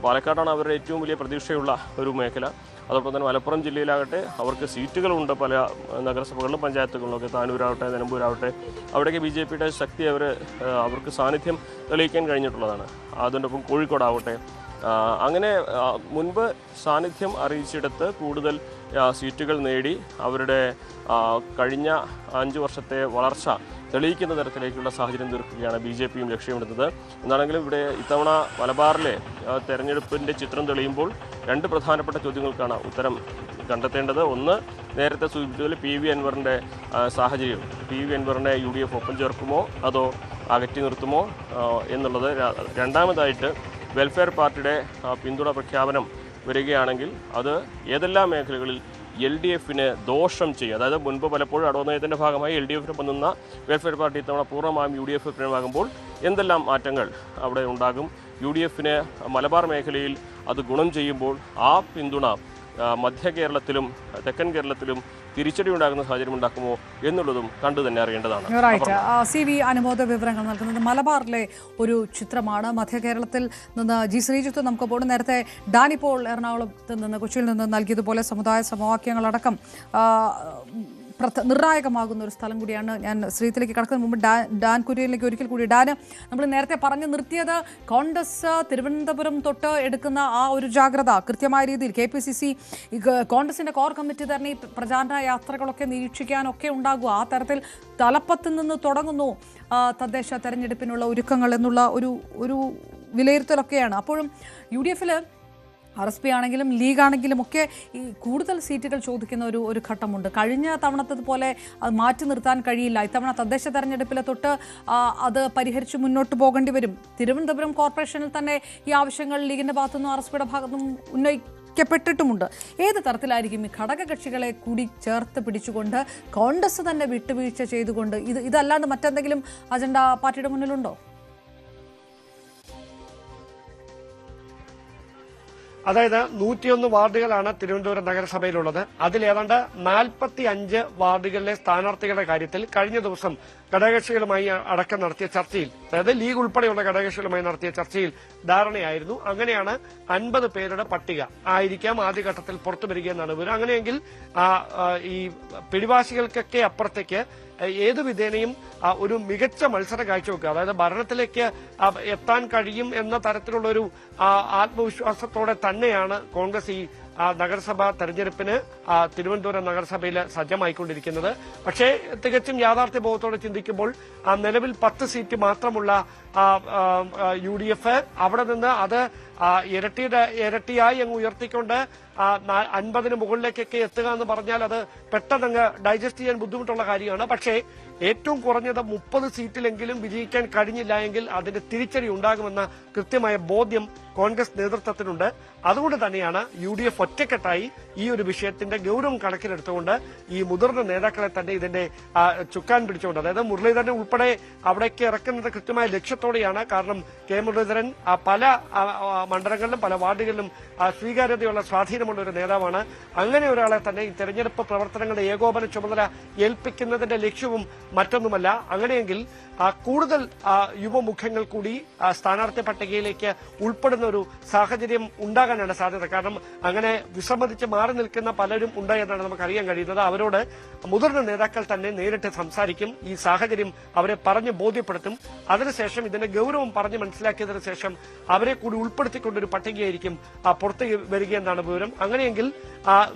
പാലക്കാടാണ് അവരുടെ ഏറ്റവും വലിയ പ്രതീക്ഷയുള്ള ഒരു മേഖല. അതോടൊപ്പം തന്നെ മലപ്പുറം ജില്ലയിലാകട്ടെ അവർക്ക് സീറ്റുകളുണ്ട് പല നഗരസഭകളിലും പഞ്ചായത്തുകളിലൊക്കെ. താനൂരാവട്ടെ, നിലമ്പൂരാവട്ടെ അവിടെയൊക്കെ BJPയുടെ ശക്തി അവർക്ക് സാന്നിധ്യം തെളിയിക്കാൻ കഴിഞ്ഞിട്ടുള്ളതാണ്. അതിനൊപ്പം കോഴിക്കോടാവട്ടെ അങ്ങനെ മുൻപ് സാന്നിധ്യം അറിയിച്ചിടത്ത് കൂടുതൽ സീറ്റുകൾ നേടി അവരുടെ കഴിഞ്ഞ 5 വർഷത്തെ വളർച്ച തെളിയിക്കുന്ന തരത്തിലേക്കുള്ള സാഹചര്യം തീർക്കുകയാണ് BJPയും ലക്ഷ്യമിടുന്നത്. എന്നാണെങ്കിലും ഇവിടെ ഇത്തവണ മലബാറിലെ തെരഞ്ഞെടുപ്പിൻ്റെ ചിത്രം തെളിയുമ്പോൾ 2 പ്രധാനപ്പെട്ട ചോദ്യങ്ങൾക്കാണ് ഉത്തരം കണ്ടെത്തേണ്ടത്. ഒന്ന്, നേരത്തെ സൂചിപ്പിച്ചതിൽ PV അൻവറിൻ്റെ സാഹചര്യം, PV അൻവറിനെ UDF ഒപ്പം ചേർക്കുമോ അതോ അകറ്റി നിർത്തുമോ എന്നുള്ളത്. രണ്ടാമതായിട്ട് വെൽഫെയർ പാർട്ടിയുടെ പിന്തുണ പ്രഖ്യാപനം വരികയാണെങ്കിൽ അത് ഏതെല്ലാം മേഖലകളിൽ LDFിന് ദോഷം ചെയ്യും. അതായത് മുൻപ് പലപ്പോഴും അടവ് നയത്തിൻ്റെ ഭാഗമായി LDFിനൊപ്പം നിന്ന വെൽഫെയർ പാർട്ടി ഇത്തവണ പൂർണ്ണമായും UDFിനുമാകുമ്പോൾ എന്തെല്ലാം മാറ്റങ്ങൾ അവിടെ ഉണ്ടാകും? UDFിന് മലബാർ മേഖലയിൽ അത് ഗുണം ചെയ്യുമ്പോൾ ആ പിന്തുണ മധ്യ കേരളത്തിലും തെക്കൻ കേരളത്തിലും തിരിച്ചടി ഉണ്ടാകുന്ന സാഹചര്യം ഉണ്ടാക്കുമോ എന്നുള്ളതും കണ്ടു തന്നെ അറിയേണ്ടതാണ്. CV അനുമോദ വിവരങ്ങൾ നൽകുന്നത് മലബാറിലെ ഒരു ചിത്രമാണ്. മധ്യ കേരളത്തിൽ നിന്ന് G ശ്രീജിത്ത് നമുക്ക് പോലും നേരത്തെ ഡാനിപ്പോൾ എറണാകുളത്ത് നിന്ന് കൊച്ചിയിൽ നിന്ന് നൽകിയതുപോലെ സമുദായ സമവാക്യങ്ങളടക്കം നിർണായകമാകുന്ന ഒരു സ്ഥലം കൂടിയാണ്. ഞാൻ ശ്രീത്തിലേക്ക് കടക്കുന്ന മുമ്പ് ഡാൻ കുര്യനിലേക്ക് ഒരിക്കൽ കൂടി. ഡാന്, നമ്മൾ നേരത്തെ പറഞ്ഞു നിർത്തിയത് കോൺഗ്രസ് തിരുവനന്തപുരം തൊട്ട് എടുക്കുന്ന ആ ഒരു ജാഗ്രത കൃത്യമായ രീതിയിൽ KPCC കോൺഗ്രസിൻ്റെ കോർ കമ്മിറ്റി തന്നെ ഈ പ്രചാരണ യാത്രകളൊക്കെ നിരീക്ഷിക്കാനൊക്കെ ഉണ്ടാകുക. ആ തരത്തിൽ തലപ്പത്ത് നിന്ന് തുടങ്ങുന്നു തദ്ദേശ തെരഞ്ഞെടുപ്പിനുള്ള ഒരുക്കങ്ങൾ എന്നുള്ള ഒരു വിലയിരുത്തലൊക്കെയാണ്. അപ്പോഴും UDFിൽ RSP ആണെങ്കിലും ലീഗാണെങ്കിലും ഒക്കെ ഈ കൂടുതൽ സീറ്റുകൾ ചോദിക്കുന്ന ഒരു ഘട്ടമുണ്ട്. കഴിഞ്ഞ തവണത്തതുപോലെ അത് മാറ്റി നിർത്താൻ കഴിയില്ല. ഇത്തവണ തദ്ദേശ തെരഞ്ഞെടുപ്പിലെ തൊട്ട് അത് പരിഹരിച്ച് മുന്നോട്ട് പോകേണ്ടി വരും. തിരുവനന്തപുരം കോർപ്പറേഷനിൽ തന്നെ ഈ ആവശ്യങ്ങൾ ലീഗിൻ്റെ ഭാഗത്തുനിന്നും RSPയുടെ ഭാഗത്തുനിന്നും ഉന്നയിക്കപ്പെട്ടിട്ടുമുണ്ട്. ഏത് തരത്തിലായിരിക്കും ഈ ഘടകകക്ഷികളെ കൂടി ചേർത്ത് പിടിച്ചുകൊണ്ട് കോൺഗ്രസ് തന്നെ വിട്ടുവീഴ്ച ചെയ്തുകൊണ്ട് ഇതല്ലാണ്ട് മറ്റെന്തെങ്കിലും അജണ്ട പാർട്ടിയുടെ മുന്നിലുണ്ടോ? അതായത് 101 വാർഡുകളാണ് തിരുവനന്തപുരം നഗരസഭയിലുള്ളത്. അതിൽ ഏതാണ്ട് 45 വാർഡുകളിലെ സ്ഥാനാർത്ഥികളുടെ കാര്യത്തിൽ കഴിഞ്ഞ ദിവസം ഘടകകക്ഷികളുമായി അടക്കം നടത്തിയ ചർച്ചയിൽ, അതായത് ലീഗ് ഉൾപ്പെടെയുള്ള ഘടകകക്ഷികളുമായി നടത്തിയ ചർച്ചയിൽ ധാരണയായിരുന്നു. അങ്ങനെയാണ് 50 പേരുടെ പട്ടിക ആയിരിക്കാം ആദ്യഘട്ടത്തിൽ പുറത്തു വരികയെന്നാണ് വിവരം. അങ്ങനെയെങ്കിൽ ഈ പിടിവാശികൾക്കൊക്കെ അപ്പുറത്തേക്ക് ഏതു വിധേനയും ഒരു മികച്ച മത്സരം കാഴ്ചവെക്കുക, അതായത് ഭരണത്തിലേക്ക് എത്താൻ കഴിയും എന്ന തരത്തിലുള്ള ഒരു ആത്മവിശ്വാസത്തോടെ തന്നെയാണ് കോൺഗ്രസ് ഈ നഗരസഭാ തെരഞ്ഞെടുപ്പിന് തിരുവനന്തപുരം നഗരസഭയിൽ സജ്ജമായിക്കൊണ്ടിരിക്കുന്നത്. പക്ഷേ തികച്ചും യാഥാർത്ഥ്യബോധത്തോടെ ചിന്തിക്കുമ്പോൾ നിലവിൽ 10 സീറ്റ് മാത്രമുള്ള UDF അവിടെ നിന്ന് അത് ഇരട്ടിയായി അങ്ങ് ഉയർത്തിക്കൊണ്ട് 50-ന് മുകളിലേക്കൊക്കെ എത്തുക എന്ന് പറഞ്ഞാൽ അത് പെട്ടെന്ന് ഡൈജസ്റ്റ് ചെയ്യാൻ ബുദ്ധിമുട്ടുള്ള കാര്യമാണ്. പക്ഷേ ഏറ്റവും കുറഞ്ഞത് 30 സീറ്റിലെങ്കിലും വിജയിക്കാൻ കഴിഞ്ഞില്ല എങ്കിൽ അതിന്റെ തിരിച്ചടി ഉണ്ടാകുമെന്ന കൃത്യമായ ബോധ്യം കോൺഗ്രസ് നേതൃത്വത്തിനുണ്ട്. അതുകൊണ്ട് തന്നെയാണ് UDF ഒറ്റക്കെട്ടായി ഈ ഒരു വിഷയത്തിന്റെ ഗൗരവം കണക്കിലെടുത്തുകൊണ്ട് ഈ മുതിർന്ന നേതാക്കളെ തന്നെ ഇതിന്റെ ചുക്കാൻ പിടിച്ചുകൊണ്ട്, അതായത് മുരളീധരൻ ഉൾപ്പെടെ അവിടേക്ക് ഇറക്കുന്നത് കൃത്യമായ ലക്ഷ്യത്തോടെയാണ്. കാരണം കെ മുരളീധരൻ പല മണ്ഡലങ്ങളിലും പല വാർഡുകളിലും സ്വീകാര്യതയുള്ള സ്വാധീനമുള്ള ഒരു നേതാവാണ്. അങ്ങനെ ഒരാളെ തന്നെ ഈ തെരഞ്ഞെടുപ്പ് പ്രവർത്തനങ്ങളുടെ ഏകോപന ചുമതല ഏൽപ്പിക്കുന്നതിന്റെ ലക്ഷ്യവും മറ്റൊന്നുമല്ല. അങ്ങനെയെങ്കിൽ കൂടുതൽ യുവമുഖങ്ങൾ കൂടി സ്ഥാനാർത്ഥി പട്ടികയിലേക്ക് ഉൾപ്പെടുന്ന ഒരു സാഹചര്യം ഉണ്ടാകാനാണ് സാധ്യത. കാരണം അങ്ങനെ വിസമ്മതിച്ച് മാറി നിൽക്കുന്ന പലരും ഉണ്ട് എന്നാണ് നമുക്ക് അറിയാൻ കഴിയുന്നത്. അവരോട് മുതിർന്ന നേതാക്കൾ തന്നെ നേരിട്ട് സംസാരിക്കും, ഈ സാഹചര്യം അവരെ പറഞ്ഞ് ബോധ്യപ്പെടുത്തും. അതിനുശേഷം ഇതിന്റെ ഗൗരവം പറഞ്ഞ് മനസ്സിലാക്കിയതിനു ശേഷം അവരെ കൂടി ഉൾപ്പെടുത്തിക്കൊണ്ടൊരു പട്ടികയായിരിക്കും പുറത്തു വരികയെന്നാണ് വിവരം. അങ്ങനെയെങ്കിൽ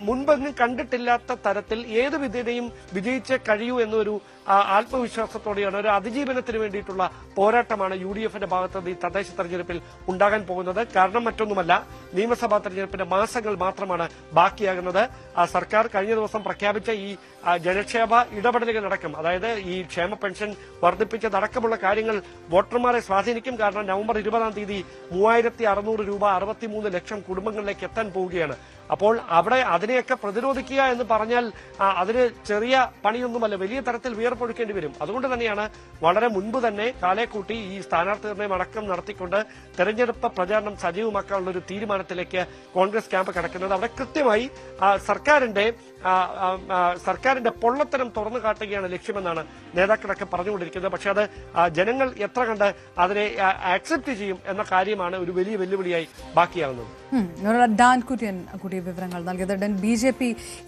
മുൻപെങ്ങും കണ്ടിട്ടില്ലാത്ത തരത്തിൽ ഏത് വിധേനയും വിജയിച്ചേ കഴിയൂ എന്നൊരു ആത്മവിശ്വാസത്തോടെയാണ്, ഒരു അതിജീവനത്തിന് വേണ്ടിയിട്ടുള്ള പോരാട്ടമാണ് UDFന്റെ ഭാഗത്ത് ഈ തദ്ദേശ തെരഞ്ഞെടുപ്പിൽ ഉണ്ടാകാൻ പോകുന്നത്. കാരണം മറ്റൊന്നുമല്ല, നിയമസഭാ തെരഞ്ഞെടുപ്പിന്റെ മാസങ്ങൾ മാത്രമാണ് ബാക്കിയാകുന്നത്. സർക്കാർ കഴിഞ്ഞ ദിവസം പ്രഖ്യാപിച്ച ഈ ജനക്ഷേമ ഇടപെടലുകളടക്കം, അതായത് ഈ ക്ഷേമ പെൻഷൻ വർദ്ധിപ്പിച്ചതടക്കമുള്ള കാര്യങ്ങൾ വോട്ടർമാരെ സ്വാധീനിക്കും. കാരണം നവംബർ 20-ാം തീയതി 3600 രൂപ 63 ലക്ഷം കുടുംബങ്ങളിലേക്ക് എത്താൻ പോവുകയാണ്. അപ്പോൾ അവിടെ അതിനെയൊക്കെ പ്രതിരോധിക്കുക എന്ന് പറഞ്ഞാൽ അതിന് ചെറിയ പണിയൊന്നുമല്ല, വലിയ തരത്തിൽ വിയർപ്പൊഴുക്കേണ്ടി വരും. അതുകൊണ്ട് തന്നെയാണ് വളരെ മുൻപ് തന്നെ കാലേക്കൂട്ടി ഈ സ്ഥാനാർത്ഥി നിർണ്ണയം അടക്കം നടത്തിക്കൊണ്ട് തെരഞ്ഞെടുപ്പ് പ്രചാരണം സജീവമാക്കാനുള്ള ഒരു തീരുമാനത്തിലേക്ക് കോൺഗ്രസ് ക്യാമ്പ് കടക്കുന്നത്. അവിടെ കൃത്യമായി സർക്കാരിന്റെ പൊള്ളത്തരം തുറന്നു കാട്ടുകയാണ് ലക്ഷ്യമെന്നാണ് നേതാക്കളൊക്കെ പറഞ്ഞുകൊണ്ടിരിക്കുന്നത്. പക്ഷെ അത് ജനങ്ങൾ എത്ര കണ്ട് അതിനെ ആക്സെപ്റ്റ് ചെയ്യും എന്ന കാര്യമാണ് ഒരു വലിയ വെല്ലുവിളിയായി ബാക്കിയാകുന്നത്. ഡാൻ കുര്യൻ കൂടിയ വിവരങ്ങൾ നൽകിയത്. BJP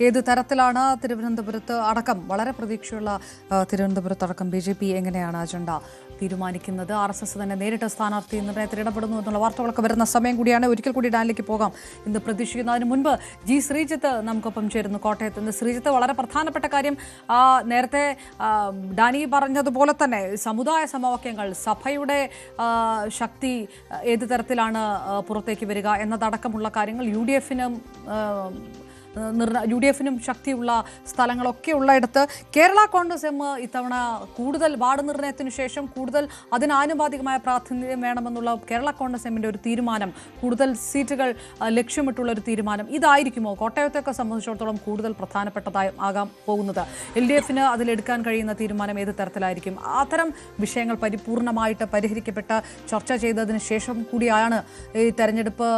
ഏത് തരത്തിലാണ് തിരുവനന്തപുരത്ത് അടക്കം, വളരെ പ്രതീക്ഷയുള്ള തിരുവനന്തപുരത്ത് അടക്കം BJP എങ്ങനെയാണ് അജണ്ട തീരുമാനിക്കുന്നത്? RSS തന്നെ നേരിട്ട് സ്ഥാനാർത്ഥി നിർണയത്തിൽ ഇടപെടുന്നു എന്നുള്ള വാർത്തകളൊക്കെ വരുന്ന സമയം കൂടിയാണ്. ഒരിക്കൽ കൂടി ഡാനിലേക്ക് പോകാം ഇന്ന് പ്രതീക്ഷിക്കുന്നതിന് മുൻപ് G. ശ്രീജിത്ത് നമുക്കൊപ്പം ചേരുന്നു കോട്ടയത്ത് നിന്ന്. ശ്രീജിത്ത്, വളരെ പ്രധാനപ്പെട്ട കാര്യം നേരത്തെ ഡാനി പറഞ്ഞതുപോലെ തന്നെ സമുദായ സമവാക്യങ്ങൾ, സഭയുടെ ശക്തി ഏത് തരത്തിലാണ് പുറത്തേക്ക് വരിക എന്നതടക്കമുള്ള കാര്യങ്ങൾ UDF-നും ശക്തിയുള്ള സ്ഥലങ്ങളൊക്കെ ഉള്ളയിടത്ത് കേരള കോൺഗ്രസ് എം ഇത്തവണ കൂടുതൽ വാർഡ് നിർണയത്തിനു ശേഷം കൂടുതൽ അതിനാനുപാതികമായ പ്രാതിനിധ്യം വേണമെന്നുള്ള കേരള കോൺഗ്രസ് എമ്മിന്റെ ഒരു തീരുമാനം, കൂടുതൽ സീറ്റുകൾ ലക്ഷ്യമിട്ടുള്ള ഒരു തീരുമാനം ഇതായിരിക്കുമോ കോട്ടയത്തെയൊക്കെ സംബന്ധിച്ചിടത്തോളം കൂടുതൽ പ്രധാനപ്പെട്ടതായി ആകാൻ പോകുന്നത്? LDF-ന് അതിലെടുക്കാൻ കഴിയുന്ന തീരുമാനം ഏത് തരത്തിലായിരിക്കും? അത്തരം വിഷയങ്ങൾ പരിപൂർണമായിട്ട് പരിഹരിക്കപ്പെട്ട് ചർച്ച ചെയ്തതിന് ശേഷം കൂടിയാണ് ഈ തെരഞ്ഞെടുപ്പ്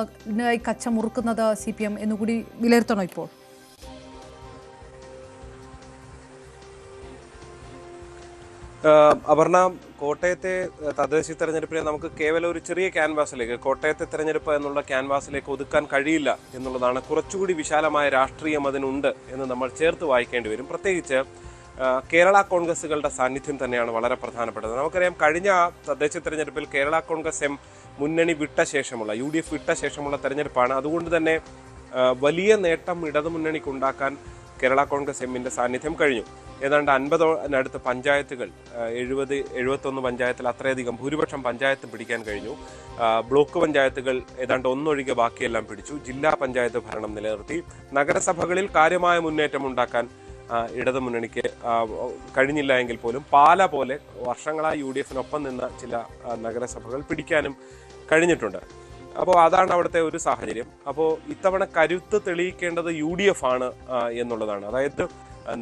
കച്ചമുറുക്കുന്നത് CPM എന്നുകൂടി വിലയിരുത്തണോ ഇപ്പോൾ? അപർണ, കോട്ടയത്തെ തദ്ദേശ തെരഞ്ഞെടുപ്പിനെ നമുക്ക് കേവലം ഒരു ചെറിയ ക്യാൻവാസിലേക്ക്, കോട്ടയത്തെ തെരഞ്ഞെടുപ്പ് എന്നുള്ള ക്യാൻവാസിലേക്ക് ഒതുക്കാൻ കഴിയില്ല എന്നുള്ളതാണ്. കുറച്ചുകൂടി വിശാലമായ രാഷ്ട്രീയം അതിനുണ്ട് എന്ന് നമ്മൾ ചേർത്ത് വായിക്കേണ്ടി വരും. പ്രത്യേകിച്ച് കേരള കോൺഗ്രസുകളുടെ സാന്നിധ്യം തന്നെയാണ് വളരെ പ്രധാനപ്പെട്ടത്. നമുക്കറിയാം, കഴിഞ്ഞ തദ്ദേശ തെരഞ്ഞെടുപ്പിൽ കേരള കോൺഗ്രസ് എം മുന്നണി വിട്ട ശേഷമുള്ള, UDF വിട്ട ശേഷമുള്ള തെരഞ്ഞെടുപ്പാണ്. അതുകൊണ്ട് തന്നെ വലിയ നേട്ടം ഇടതുമുന്നണിക്ക് ഉണ്ടാക്കാൻ കേരള കോൺഗ്രസ് എമ്മിൻ്റെ സാന്നിധ്യം കഴിഞ്ഞു. ഏതാണ്ട് 50-നടുത്ത് പഞ്ചായത്തുകൾ, 71 പഞ്ചായത്തിൽ അത്രയധികം ഭൂരിപക്ഷം പഞ്ചായത്ത് പിടിക്കാൻ കഴിഞ്ഞു. ബ്ലോക്ക് പഞ്ചായത്തുകൾ ഏതാണ്ട് ഒന്നൊഴികെ ബാക്കിയെല്ലാം പിടിച്ചു. ജില്ലാ പഞ്ചായത്ത് ഭരണം നിലനിർത്തി. നഗരസഭകളിൽ കാര്യമായ മുന്നേറ്റം ഉണ്ടാക്കാൻ ഇടതുമുന്നണിക്ക് കഴിഞ്ഞില്ല എങ്കിൽ പോലും പാല പോലെ വർഷങ്ങളായി UDF-നൊപ്പം നിന്ന ചില നഗരസഭകൾ പിടിക്കാനും കഴിഞ്ഞിട്ടുണ്ട്. അപ്പോൾ അതാണ് അവിടുത്തെ ഒരു സാഹചര്യം. അപ്പോൾ ഇത്തവണ കരുത്ത് തെളിയിക്കേണ്ടത് UDF ആണ് എന്നുള്ളതാണ്. അതായത്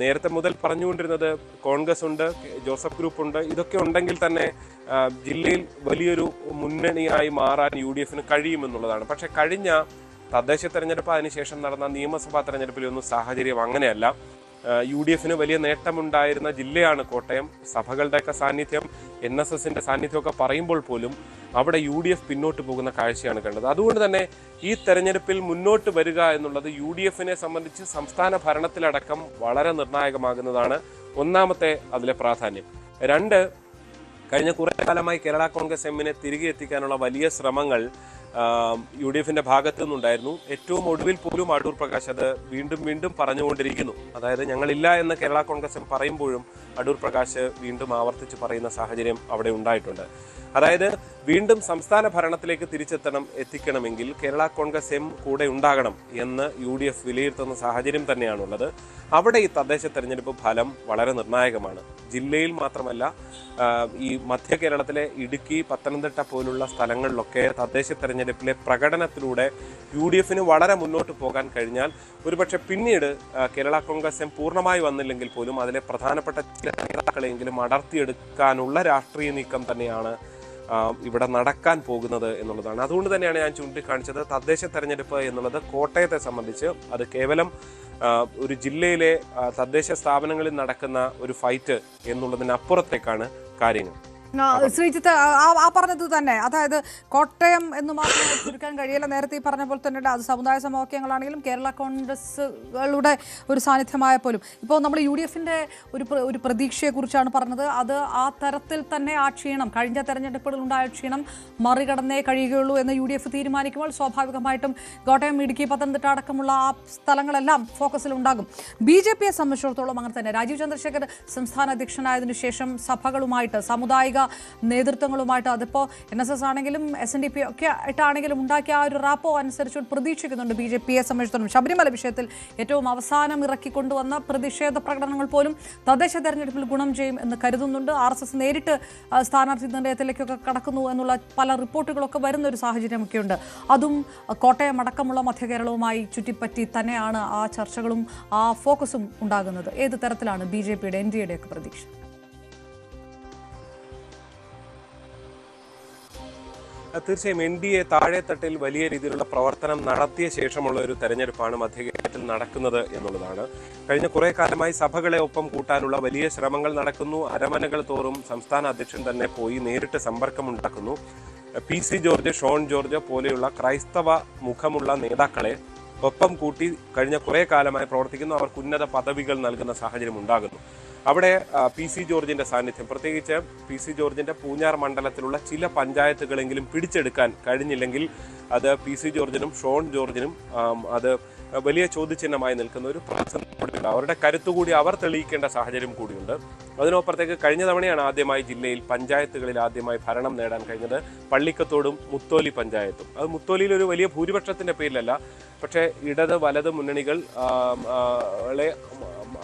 നേരത്തെ മുതൽ പറഞ്ഞുകൊണ്ടിരുന്നത് കോൺഗ്രസ് ഉണ്ട്, ജോസഫ് ഗ്രൂപ്പ് ഉണ്ട്, ഇതൊക്കെ ഉണ്ടെങ്കിൽ തന്നെ ജില്ലയിൽ വലിയൊരു മുന്നണിയായി മാറാൻ UDF-ന് കഴിയുമെന്നുള്ളതാണ്. പക്ഷെ കഴിഞ്ഞ തദ്ദേശ തെരഞ്ഞെടുപ്പ്, അതിനുശേഷം നടന്ന നിയമസഭാ തെരഞ്ഞെടുപ്പിലൊന്നും സാഹചര്യം അങ്ങനെയല്ല. UDF വലിയ നേട്ടമുണ്ടായിരുന്ന ജില്ലയാണ് കോട്ടയം. സഭകളുടെയൊക്കെ സാന്നിധ്യം, NSSന്റെ സാന്നിധ്യമൊക്കെ പറയുമ്പോൾ പോലും അവിടെ UDF പിന്നോട്ട് പോകുന്ന കാഴ്ചയാണ് കണ്ടത്. അതുകൊണ്ട് തന്നെ ഈ തെരഞ്ഞെടുപ്പിൽ മുന്നോട്ട് വരിക എന്നുള്ളത് UDFനെ സംബന്ധിച്ച് സംസ്ഥാന ഭരണത്തിലടക്കം വളരെ നിർണായകമാകുന്നതാണ്. ഒന്നാമത്തെ അതിലെ പ്രാധാന്യം. രണ്ട്, കഴിഞ്ഞ കുറേ കാലമായി കേരള കോൺഗ്രസ് എമ്മിനെ തിരികെ എത്തിക്കാനുള്ള വലിയ ശ്രമങ്ങൾ UDFന്റെ ഭാഗത്തു നിന്നുണ്ടായിരുന്നു. ഏറ്റവും ഒടുവിൽ പോലും അടൂർ പ്രകാശ് അത് വീണ്ടും വീണ്ടും പറഞ്ഞുകൊണ്ടിരിക്കുന്നു. അതായത് ഞങ്ങളില്ല എന്ന് കേരള കോൺഗ്രസ് എം പറയുമ്പോഴും അടൂർ പ്രകാശ് വീണ്ടും ആവർത്തിച്ച് പറയുന്ന സാഹചര്യം അവിടെ ഉണ്ടായിട്ടുണ്ട്. അതായത് വീണ്ടും സംസ്ഥാന ഭരണത്തിലേക്ക് എത്തിക്കണമെങ്കിൽ കേരള കോൺഗ്രസ് എം കൂടെ ഉണ്ടാകണം എന്ന് UDF വിലയിരുത്തുന്ന സാഹചര്യം തന്നെയാണുള്ളത്. അവിടെ ഈ തദ്ദേശ തെരഞ്ഞെടുപ്പ് ഫലം വളരെ നിർണായകമാണ്. ജില്ലയിൽ മാത്രമല്ല, ഈ മധ്യ കേരളത്തിലെ ഇടുക്കി, പത്തനംതിട്ട പോലുള്ള സ്ഥലങ്ങളിലൊക്കെ തദ്ദേശ തെരഞ്ഞെടുപ്പിലെ പ്രകടനത്തിലൂടെ UDFന് വളരെ മുന്നോട്ട് പോകാൻ കഴിഞ്ഞാൽ ഒരുപക്ഷെ പിന്നീട് കേരള കോൺഗ്രസ് എം പൂർണ്ണമായി വന്നില്ലെങ്കിൽ പോലും അതിലെ പ്രധാനപ്പെട്ട ചില നേതാക്കളെങ്കിലും അടർത്തിയെടുക്കാനുള്ള രാഷ്ട്രീയ നീക്കം തന്നെയാണ് ഇവിടെ നടക്കാൻ പോകുന്നത് എന്നുള്ളതാണ്. അതുകൊണ്ട് തന്നെയാണ് ഞാൻ ചൂണ്ടിക്കാണിച്ചത്, തദ്ദേശ തെരഞ്ഞെടുപ്പ് എന്നുള്ളത് കോട്ടയത്തെ സംബന്ധിച്ച് അത് കേവലം ഒരു ജില്ലയിലെ തദ്ദേശ സ്ഥാപനങ്ങളിൽ നടക്കുന്ന ഒരു ഫൈറ്റ് എന്നുള്ളതിനപ്പുറത്തേക്കാണ് കാര്യങ്ങൾ. ശ്രീജിത്ത് ആ പറഞ്ഞത് തന്നെ, അതായത് കോട്ടയം എന്ന് മാത്രം ചുരുക്കാൻ കഴിയില്ല. നേരത്തെ ഈ പറഞ്ഞ പോലെ തന്നെ അത് സമുദായ സമവാക്യങ്ങളാണെങ്കിലും കേരള കോൺഗ്രസുകളുടെ ഒരു സാന്നിധ്യമായ പോലും ഇപ്പോൾ നമ്മൾ UDFന്റെ ഒരു പ്രതീക്ഷയെക്കുറിച്ചാണ് പറഞ്ഞത്. അത് ആ തരത്തിൽ തന്നെ ആ ക്ഷീണം, കഴിഞ്ഞ തെരഞ്ഞെടുപ്പുകളിൽ ഉണ്ടായ ക്ഷീണം മറികടന്നേ കഴിയുകയുള്ളൂ എന്ന് UDF തീരുമാനിക്കുമ്പോൾ സ്വാഭാവികമായിട്ടും കോട്ടയം, ഇടുക്കി, പത്തനംതിട്ട അടക്കമുള്ള ആ സ്ഥലങ്ങളെല്ലാം ഫോക്കസിലുണ്ടാകും. BJPയെ സംബന്ധിച്ചിടത്തോളം അങ്ങനെ തന്നെ. രാജീവ് ചന്ദ്രശേഖർ സംസ്ഥാന അധ്യക്ഷനായതിനു ശേഷം സഭകളുമായിട്ട്, സാമുദായിക നേതൃത്വങ്ങളുമായിട്ട്, അതിപ്പോൾ NSS ആണെങ്കിലും SNDP ഒക്കെ ആയിട്ടാണെങ്കിലും ഉണ്ടാക്കിയ ആ ഒരു റാപ്പോ അനുസരിച്ച് പ്രതീക്ഷിക്കുന്നുണ്ട് BJPയെ സംബന്ധിച്ചിടത്തോളം. ശബരിമല വിഷയത്തിൽ ഏറ്റവും അവസാനം ഇറക്കിക്കൊണ്ടുവന്ന പ്രതിഷേധ പ്രകടനങ്ങൾ പോലും തദ്ദേശ തെരഞ്ഞെടുപ്പിൽ ഗുണം ചെയ്യും എന്ന് കരുതുന്നുണ്ട്. RSS നേരിട്ട് സ്ഥാനാർത്ഥി നിർണയത്തിലേക്കൊക്കെ കടക്കുന്നു എന്നുള്ള പല റിപ്പോർട്ടുകളൊക്കെ വരുന്ന ഒരു സാഹചര്യമൊക്കെയുണ്ട്. അതും കോട്ടയം അടക്കമുള്ള മധ്യകേരളവുമായി ചുറ്റിപ്പറ്റി തന്നെയാണ് ആ ചർച്ചകളും ആ ഫോക്കസും ഉണ്ടാകുന്നത്. ഏത് തരത്തിലാണ് BJPയുടെ NDAയുടെ ഒക്കെ പ്രതീക്ഷ? തീർച്ചയായും NDA താഴെത്തട്ടിൽ വലിയ രീതിയിലുള്ള പ്രവർത്തനം നടത്തിയ ശേഷമുള്ള ഒരു തെരഞ്ഞെടുപ്പാണ് മധ്യകേരളത്തിൽ നടക്കുന്നത് എന്നുള്ളതാണ്. കഴിഞ്ഞ കുറേ കാലമായി സഭകളെ ഒപ്പം കൂട്ടാനുള്ള വലിയ ശ്രമങ്ങൾ നടക്കുന്നു. അരമനകൾ തോറും സംസ്ഥാന അധ്യക്ഷൻ തന്നെ പോയി നേരിട്ട് സമ്പർക്കമുണ്ടാക്കുന്നു. PC ജോർജ്, ഷോൺ ജോർജ് പോലെയുള്ള ക്രൈസ്തവ മുഖമുള്ള നേതാക്കളെ ഒപ്പം കൂട്ടി കഴിഞ്ഞ കുറേ കാലമായി പ്രവർത്തിക്കുന്നു. അവർക്ക് ഉന്നത പദവികൾ നൽകുന്ന സാഹചര്യം ഉണ്ടാകുന്നു. അവിടെ PC ജോർജിന്റെ സാന്നിധ്യം, പ്രത്യേകിച്ച് PC ജോർജിന്റെ പൂഞ്ഞാർ മണ്ഡലത്തിലുള്ള ചില പഞ്ചായത്തുകളെങ്കിലും പിടിച്ചെടുക്കാൻ കഴിഞ്ഞില്ലെങ്കിൽ അത് PC ജോർജിനും ഷോൺ ജോർജിനും അത് വലിയ ചോദ്യചിഹ്നമായി നിൽക്കുന്ന ഒരു പ്രതിസന്ധിയുണ്ട്. അവരുടെ കരുത്തുകൂടി അവർ തെളിയിക്കേണ്ട സാഹചര്യം കൂടിയുണ്ട്. അതിനപ്പുറത്തേക്ക് കഴിഞ്ഞ തവണയാണ് ആദ്യമായി ജില്ലയിൽ പഞ്ചായത്തുകളിൽ ആദ്യമായി ഭരണം നേടാൻ കഴിഞ്ഞത്. പള്ളിക്കത്തോടും മുത്തോലി പഞ്ചായത്തും. അത് മുത്തോലിയിൽ ഒരു വലിയ ഭൂരിപക്ഷത്തിന്റെ പേരിലല്ല, പക്ഷേ ഇടത് വലത് മുന്നണികൾ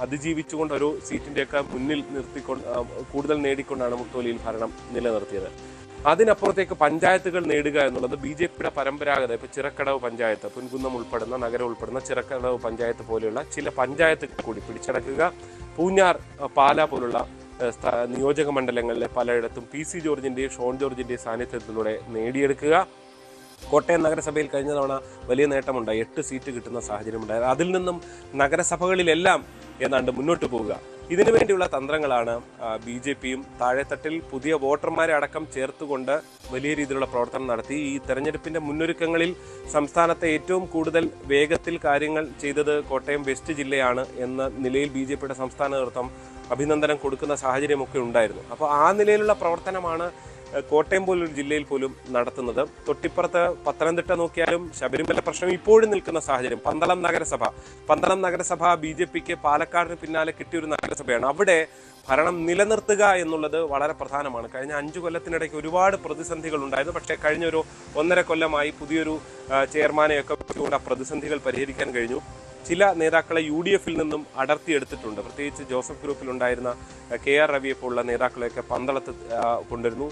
അതിജീവിച്ചുകൊണ്ട് ഒരു സീറ്റിന്റെയൊക്കെ മുന്നിൽ നിർത്തിക്കൊണ്ട് കൂടുതൽ നേടിക്കൊണ്ടാണ് മുത്തോലിയിൽ ഭരണം നിലനിർത്തിയത്. അതിനപ്പുറത്തേക്ക് പഞ്ചായത്തുകൾ നേടുക എന്നുള്ളത് BJPയുടെ പരമ്പരാഗത, ഇപ്പോൾ ചിറക്കടവ് പഞ്ചായത്ത്, പുൻകുന്നം ഉൾപ്പെടുന്ന നഗരം ഉൾപ്പെടുന്ന ചിറക്കടവ് പഞ്ചായത്ത് പോലെയുള്ള ചില പഞ്ചായത്തുകൾ കൂടി പിടിച്ചടക്കുക. പൂഞ്ഞാർ, പാല പോലുള്ള നിയോജക മണ്ഡലങ്ങളിലെ പലയിടത്തും PC ജോർജിന്റെയും ഷോൺ ജോർജിന്റെയും സാന്നിധ്യത്തിലൂടെ നേടിയെടുക്കുക. കോട്ടയം നഗരസഭയിൽ കഴിഞ്ഞ തവണ വലിയ നേട്ടമുണ്ടായി, 8 സീറ്റ് കിട്ടുന്ന സാഹചര്യം ഉണ്ടായത്. അതിൽ നിന്നും നഗരസഭകളിലെല്ലാം ഏതാണ്ട് മുന്നോട്ട് പോവുക. ഇതിനു വേണ്ടിയുള്ള തന്ത്രങ്ങളാണ് BJPയും താഴെത്തട്ടിൽ പുതിയ വോട്ടർമാരെ അടക്കം ചേർത്തുകൊണ്ട് വലിയ രീതിയിലുള്ള പ്രവർത്തനം നടത്തി. ഈ തെരഞ്ഞെടുപ്പിന്റെ മുന്നൊരുക്കങ്ങളിൽ സംസ്ഥാനത്തെ ഏറ്റവും കൂടുതൽ വേഗത്തിൽ കാര്യങ്ങൾ ചെയ്തത് കോട്ടയം വെസ്റ്റ് ജില്ലയാണ് എന്ന നിലയിൽ BJPയുടെ സംസ്ഥാന നേതൃത്വം അഭിനന്ദനം കൊടുക്കുന്ന സാഹചര്യമൊക്കെ ഉണ്ടായിരുന്നു. അപ്പോൾ ആ നിലയിലുള്ള പ്രവർത്തനമാണ് കോട്ടയം പോലൊരു ജില്ലയിൽ പോലും നടത്തുന്നത്. തൊട്ടിപ്പുറത്ത് പത്തനംതിട്ട നോക്കിയാലും ശബരിമല പ്രശ്നം ഇപ്പോഴും നിൽക്കുന്ന സാഹചര്യം. പന്തളം നഗരസഭ BJPക്ക് പാലക്കാടിന് പിന്നാലെ കിട്ടിയൊരു നഗരസഭയാണ്. അവിടെ ഭരണം നിലനിർത്തുക എന്നുള്ളത് വളരെ പ്രധാനമാണ്. കഴിഞ്ഞ 5 കൊല്ലത്തിനിടയ്ക്ക് ഒരുപാട് പ്രതിസന്ധികൾ ഉണ്ടായിരുന്നു. പക്ഷേ കഴിഞ്ഞ ഒരു 1.5 കൊല്ലമായി പുതിയൊരു ചെയർമാനെയൊക്കെ വെച്ചുകൊണ്ട് ആ പ്രതിസന്ധികൾ പരിഹരിക്കാൻ കഴിഞ്ഞു. ചില നേതാക്കളെ UDFൽ നിന്നും അടർത്തിയെടുത്തിട്ടുണ്ട്. പ്രത്യേകിച്ച് ജോസഫ് ഗ്രൂപ്പിലുണ്ടായിരുന്ന KR രവിയെ പോലുള്ള നേതാക്കളെയൊക്കെ പന്തളത്ത് കൊണ്ടുവരുന്നു.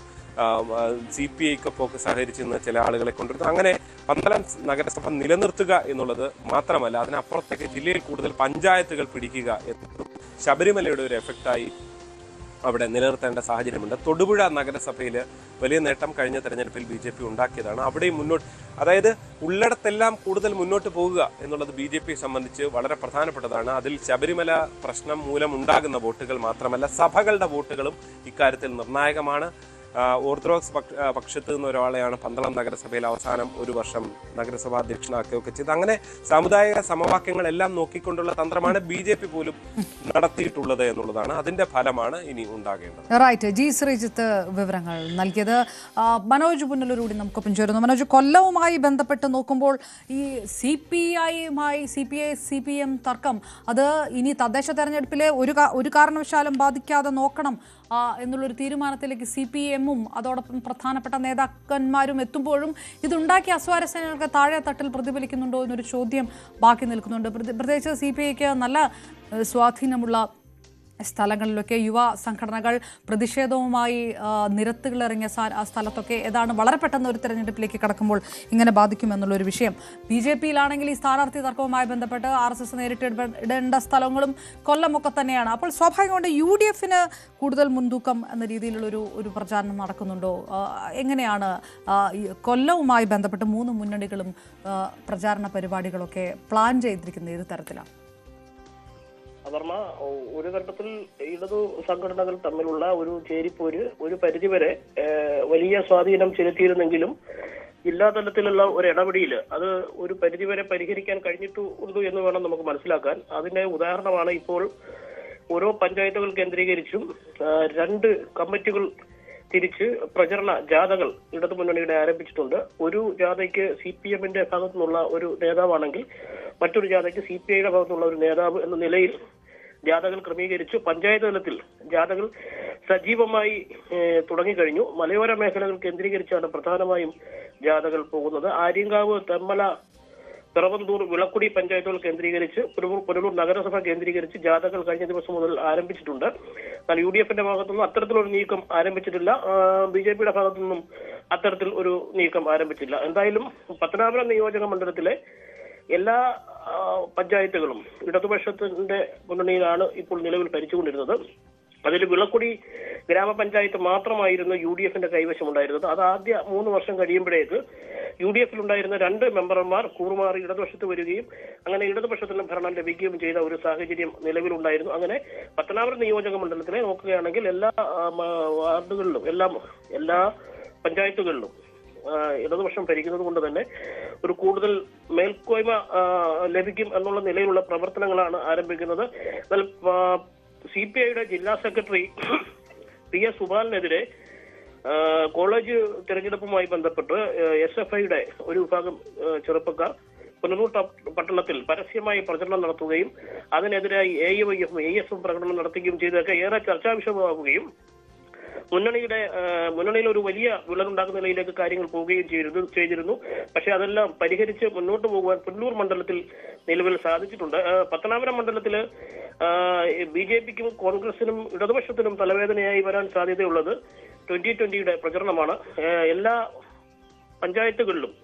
CPIക്കൊക്കെ സഹകരിച്ച് നിന്ന് ചില ആളുകളെ കൊണ്ടുവരുന്നു. അങ്ങനെ പന്തളം നഗരസഭ നിലനിർത്തുക എന്നുള്ളത് മാത്രമല്ല, അതിനപ്പുറത്തേക്ക് ജില്ലയിൽ കൂടുതൽ പഞ്ചായത്തുകൾ പിടിക്കുക എന്നത് ശബരിമലയുടെ ഒരു എഫക്റ്റായി അവിടെ നിലനിർത്തേണ്ട സാഹചര്യമുണ്ട്. തൊടുപുഴ നഗരസഭയിൽ വലിയ നേട്ടം കഴിഞ്ഞ തെരഞ്ഞെടുപ്പിൽ BJP ഉണ്ടാക്കിയതാണ്. അവിടെയും അതായത് ഉള്ളിടത്തെല്ലാം കൂടുതൽ മുന്നോട്ട് പോകുക എന്നുള്ളത് BJPയെ സംബന്ധിച്ച് വളരെ പ്രധാനപ്പെട്ടതാണ്. അതിൽ ശബരിമല പ്രശ്നം മൂലം ഉണ്ടാകുന്ന വോട്ടുകൾ മാത്രമല്ല, സഭകളുടെ വോട്ടുകളും ഇക്കാര്യത്തിൽ നിർണായകമാണ്. ഓർത്തഡോക്സ് പക്ഷത്ത് നിന്ന് ഒരാളെയാണ് പന്തളം നഗരസഭയിൽ അവസാനം ഒരു വർഷം നഗരസഭാ അധ്യക്ഷനാക്കുകയൊക്കെ ചെയ്ത്. അങ്ങനെ സാമുദായിക സമവാക്യങ്ങളെല്ലാം നോക്കിക്കൊണ്ടുള്ള തന്ത്രമാണ് BJP പോലും നടത്തിയിട്ടുള്ളത് എന്നുള്ളതാണ്. അതിന്റെ ഫലമാണ് ഇനി ഉണ്ടാകേണ്ടത്. റൈറ്റ്. ജി ശ്രീജിത്ത് വിവരങ്ങൾ നൽകിയത്. മനോജ് പുന്നലൂരോട് നമുക്കൊപ്പം ചേരുന്നു. മനോജ്, കൊല്ലവുമായി ബന്ധപ്പെട്ട് നോക്കുമ്പോൾ ഈ CPI-CPM തർക്കം അത് ഇനി തദ്ദേശ തെരഞ്ഞെടുപ്പിലെ ഒരു കാരണവശാലും ബാധിക്കാതെ നോക്കണം എന്നുള്ളൊരു തീരുമാനത്തിലേക്ക് CPM-ഉം അതോടൊപ്പം പ്രധാനപ്പെട്ട നേതാക്കന്മാരും എത്തുമ്പോഴും ഇതുണ്ടാക്കിയ അസ്വാരസ്യങ്ങൾക്ക് താഴെ തട്ടിൽ പ്രതിഫലിക്കുന്നുണ്ടോ എന്നൊരു ചോദ്യം ബാക്കി നിൽക്കുന്നുണ്ട്. പ്രത്യേകിച്ച് CPI-ക്ക് നല്ല സ്വാധീനമുള്ള സ്ഥലങ്ങളിലൊക്കെ യുവ സംഘടനകൾ പ്രതിഷേധവുമായി നിരത്തുകളിറങ്ങിയ സ്ഥലത്തൊക്കെ ഏതാണ് വളരെ പെട്ടെന്ന് ഒരു തെരഞ്ഞെടുപ്പിലേക്ക് കടക്കുമ്പോൾ ഇങ്ങനെ ബാധിക്കുമെന്നുള്ളൊരു വിഷയം. BJP-യിലാണെങ്കിൽ ഈ സ്ഥാനാർത്ഥി തർക്കവുമായി ബന്ധപ്പെട്ട് RSS നേരിട്ടിടേണ്ട സ്ഥലങ്ങളും കൊല്ലമൊക്കെ തന്നെയാണ്. അപ്പോൾ സ്വാഭാവികമായിട്ട് UDF-ന് കൂടുതൽ മുൻതൂക്കം എന്ന രീതിയിലുള്ളൊരു പ്രചാരണം നടക്കുന്നുണ്ടോ? എങ്ങനെയാണ് കൊല്ലവുമായി ബന്ധപ്പെട്ട് 3 മുന്നണികളും പ്രചാരണ പരിപാടികളൊക്കെ പ്ലാൻ ചെയ്തിരിക്കുന്നത്? ഏത് തരത്തിലാണ്? അപർണ, ഒരു ഘട്ടത്തിൽ ഇടതു സംഘടനകൾ തമ്മിലുള്ള ഒരു ചേരിപ്പോര് ഒരു പരിധിവരെ വലിയ സ്വാധീനം ചെലുത്തിയിരുന്നെങ്കിലും ജില്ലാ തലത്തിലുള്ള ഒരു ഇടപെടൽ അത് ഒരു പരിധിവരെ പരിഹരിക്കാൻ കഴിഞ്ഞിട്ടുണ്ട് എന്ന് വേണം നമുക്ക് മനസ്സിലാക്കാൻ. അതിന്റെ ഉദാഹരണമാണ് ഇപ്പോൾ ഓരോ പഞ്ചായത്തുകൾ കേന്ദ്രീകരിച്ചും 2 കമ്മിറ്റികൾ തിരിച്ച് പ്രചരണ ജാഥകൾ ഇടതുമുന്നണിയുടെ ആരംഭിച്ചിട്ടുണ്ട്. ഒരു ജാഥയ്ക്ക് CPM-ന്റെ ഭാഗത്തു നിന്നുള്ള ഒരു നേതാവാണെങ്കിൽ മറ്റൊരു ജാഥയ്ക്ക് CPI-യുടെ ഭാഗത്തുനിന്നുള്ള ഒരു നേതാവ് എന്ന നിലയിൽ ജാഥകൾ ക്രമീകരിച്ചു. പഞ്ചായത്ത് തലത്തിൽ ജാഥകൾ സജീവമായി തുടങ്ങിക്കഴിഞ്ഞു. മലയോര മേഖലകൾ കേന്ദ്രീകരിച്ചാണ് പ്രധാനമായും ജാഥകൾ പോകുന്നത്. ആര്യങ്കാവ്, തെന്മല, പിറവന്തൂർ, വിളക്കുടി പഞ്ചായത്തുകൾ കേന്ദ്രീകരിച്ച് പുനലൂർ നഗരസഭ കേന്ദ്രീകരിച്ച് ജാഥകൾ കഴിഞ്ഞ ദിവസം മുതൽ ആരംഭിച്ചിട്ടുണ്ട്. എന്നാൽ UDF-ന്റെ ഭാഗത്തുനിന്നും അത്തരത്തിലൊരു നീക്കം ആരംഭിച്ചിട്ടില്ല. BJP-യുടെ ഭാഗത്തുനിന്നും അത്തരത്തിൽ ഒരു നീക്കം ആരംഭിച്ചില്ല. എന്തായാലും പത്തനാപുരം നിയോജക മണ്ഡലത്തിലെ എല്ലാ പഞ്ചായത്തുകളും ഇടതുപക്ഷത്തിന്റെ മുന്നണിയിലാണ് ഇപ്പോൾ നിലവിൽ ഭരിച്ചുകൊണ്ടിരുന്നത്. അതിൽ വിളക്കുടി ഗ്രാമപഞ്ചായത്ത് മാത്രമായിരുന്നു UDF-ന്റെ കൈവശമുണ്ടായിരുന്നത്. അത് ആദ്യ 3 വർഷം കഴിയുമ്പോഴേക്ക് UDF-ലുണ്ടായിരുന്ന 2 മെമ്പർമാർ കൂറുമാറി ഇടതുപക്ഷത്ത് വരികയും അങ്ങനെ ഇടതുപക്ഷത്തിന് ഭരണം ലഭിക്കുകയും ചെയ്ത ഒരു സാഹചര്യം നിലവിലുണ്ടായിരുന്നു. അങ്ങനെ പത്തനാപുരം നിയോജക മണ്ഡലത്തിലെ നോക്കുകയാണെങ്കിൽ എല്ലാ വാർഡുകളിലും എല്ലാ പഞ്ചായത്തുകളിലും ഇടതുപക്ഷം ഭരിക്കുന്നത് കൊണ്ട് തന്നെ ഒരു കൂടുതൽ മേൽക്കോയ്മ ലഭിക്കും എന്നുള്ള നിലയിലുള്ള പ്രവർത്തനങ്ങളാണ് ആരംഭിക്കുന്നത്. എന്നാൽ CPI-യുടെ ജില്ലാ സെക്രട്ടറി PS സുബാലിനെതിരെ കോളേജ് തെരഞ്ഞെടുപ്പുമായി ബന്ധപ്പെട്ട് SFI-യുടെ ഒരു വിഭാഗം ചെറുപ്പക്കാർ പുനലൂർ പട്ടണത്തിൽ പരസ്യമായി പ്രചരണം നടത്തുകയും അതിനെതിരായി AYF-ഉം AS-ഉം പ്രകടനം നടത്തുകയും ചെയ്തതൊക്കെ ഏറെ ചർച്ചാ വിഷയമാവുകയും മുന്നണിയിൽ ഒരു വലിയ വിള്ളലുണ്ടാക്കുന്ന നിലയിലേക്ക് കാര്യങ്ങൾ പോവുകയും ചെയ്തിരുന്നു. പക്ഷെ അതെല്ലാം പരിഹരിച്ച് മുന്നോട്ട് പോകുവാൻ പുനലൂർ മണ്ഡലത്തിൽ നിലവിൽ സാധിച്ചിട്ടുണ്ട്. പത്തനാപുരം മണ്ഡലത്തില് BJP-ക്കും കോൺഗ്രസിനും ഇടതുപക്ഷത്തിനും തലവേദനയായി വരാൻ സാധ്യതയുള്ളത് 2020-യുടെ പ്രചരണമാണ്. എല്ലാ പഞ്ചായത്തുകളിലും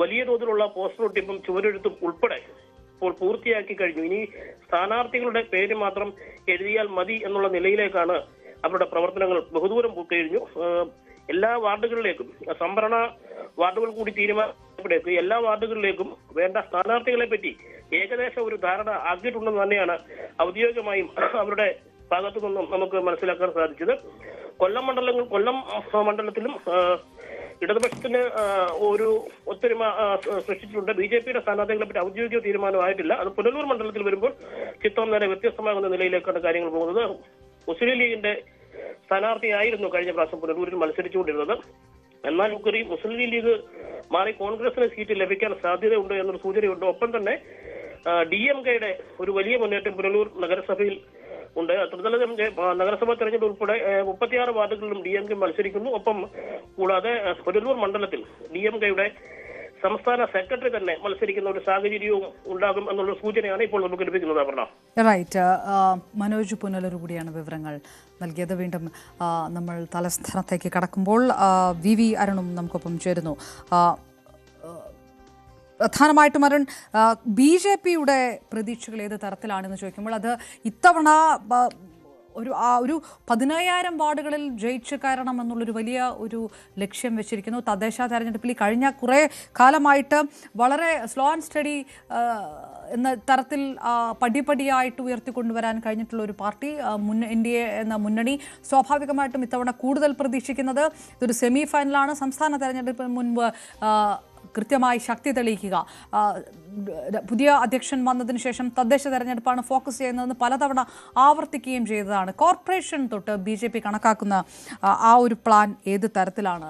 വലിയ തോതിലുള്ള പോസ്റ്റർ ഒട്ടിപ്പും ചുവരെഴുത്തും ഉൾപ്പെടെ ഇപ്പോൾ പൂർത്തിയാക്കി കഴിഞ്ഞു. ഇനി സ്ഥാനാർത്ഥികളുടെ പേര് മാത്രം എഴുതിയാൽ മതി എന്നുള്ള നിലയിലേക്കാണ് അവരുടെ പ്രവർത്തനങ്ങൾ ബഹുദൂരം പോയിക്കഴിഞ്ഞു. എല്ലാ വാർഡുകളിലേക്കും സംവരണ വാർഡുകൾ കൂടി തീരുമാനപ്പെടുത്തി എല്ലാ വാർഡുകളിലേക്കും വേണ്ട സ്ഥാനാർത്ഥികളെ പറ്റി ഏകദേശം ഒരു ധാരണ ആക്കിയിട്ടുണ്ടെന്ന് തന്നെയാണ് ഔദ്യോഗികമായും അവരുടെ ഭാഗത്തു നിന്നും നമുക്ക് മനസ്സിലാക്കാൻ സാധിച്ചത്. കൊല്ലം മണ്ഡലത്തിലും ഇടതുപക്ഷത്തിന് ഒരു ഒത്തൊരുമ സൃഷ്ടിച്ചിട്ടുണ്ട്. BJP-യുടെ സ്ഥാനാർത്ഥികളെ പറ്റി ഔദ്യോഗിക തീരുമാനമായിട്ടില്ല. അത് പുനലൂർ മണ്ഡലത്തിൽ വരുമ്പോൾ ചിത്രം നേരെ വ്യത്യസ്തമാകുന്ന നിലയിലേക്കാണ് കാര്യങ്ങൾ പോകുന്നത്. മുസ്ലിം ലീഗിന്റെ സ്ഥാനാർത്ഥിയായിരുന്നു കഴിഞ്ഞ പ്രാവശ്യം പുനലൂരിൽ മത്സരിച്ചുകൊണ്ടിരുന്നത്. എന്നാൽ മുസ്ലിം ലീഗ് മാറി കോൺഗ്രസിന് സീറ്റ് ലഭിക്കാൻ സാധ്യതയുണ്ട് എന്നൊരു സൂചനയുണ്ട്. ഒപ്പം തന്നെ DMK-യുടെ ഒരു വലിയ മുന്നേറ്റം പുനലൂർ നഗരസഭയിൽ ഉണ്ട്. ത്രിതല നഗരസഭാ തെരഞ്ഞെടുപ്പ് ഉൾപ്പെടെ 36 വാർഡുകളിലും DMK മത്സരിക്കുന്നു. ഒപ്പം കൂടാതെ പുനലൂർ മണ്ഡലത്തിൽ DMK-യുടെ സംസ്ഥാന സെക്രട്ടറി തന്നെ മത്സരിക്കുന്ന ഒരു സാഹചര്യവും ഉണ്ടാകും എന്നുള്ള സൂചനയാണ് ഇപ്പോൾ നമുക്ക് ലഭിക്കുന്നത്. അപർണ, റൈറ്റ്. മനോജ് പുനലൂർ കൂടിയാണ് വിവരങ്ങൾ നൽകിയത്. വീണ്ടും നമ്മൾ തലസ്ഥാനത്തേക്ക് കടക്കുമ്പോൾ VV അരുണും നമുക്കൊപ്പം ചേരുന്നു. പ്രധാനമായിട്ടും അരുൺ, BJP-യുടെ പ്രതീക്ഷകൾ ഏത് തരത്തിലാണെന്ന് ചോദിക്കുമ്പോൾ അത് ഇത്തവണ ഒരു 15,000 വാർഡുകളിൽ ജയിച്ചു കയറണം എന്നുള്ളൊരു വലിയ ഒരു ലക്ഷ്യം വെച്ചിരിക്കുന്നു. തദ്ദേശ തെരഞ്ഞെടുപ്പിൽ കഴിഞ്ഞ കുറേ കാലമായിട്ട് വളരെ സ്ലോ ആൻഡ് സ്റ്റഡി എന്ന തരത്തിൽ പടിപടിയായിട്ട് ഉയർത്തിക്കൊണ്ടുവരാൻ കഴിഞ്ഞിട്ടുള്ള ഒരു പാർട്ടി NDA എന്ന മുന്നണി സ്വാഭാവികമായിട്ടും ഇത്തവണ കൂടുതൽ പ്രതീക്ഷിക്കുന്നത് ഇതൊരു സെമി ഫൈനലാണ്. സംസ്ഥാന തെരഞ്ഞെടുപ്പിന് മുൻപ് കൃത്യമായി ശക്തി തെളിയിക്കുക. പുതിയ അധ്യക്ഷൻ വന്നതിന് ശേഷം തദ്ദേശ തെരഞ്ഞെടുപ്പാണ് ഫോക്കസ് ചെയ്യുന്നതെന്ന് പലതവണ ആവർത്തിക്കുകയും ചെയ്തതാണ്. കോർപ്പറേഷൻ തൊട്ട് BJP കണക്കാക്കുന്ന ആ ഒരു പ്ലാൻ ഏത് തരത്തിലാണ്?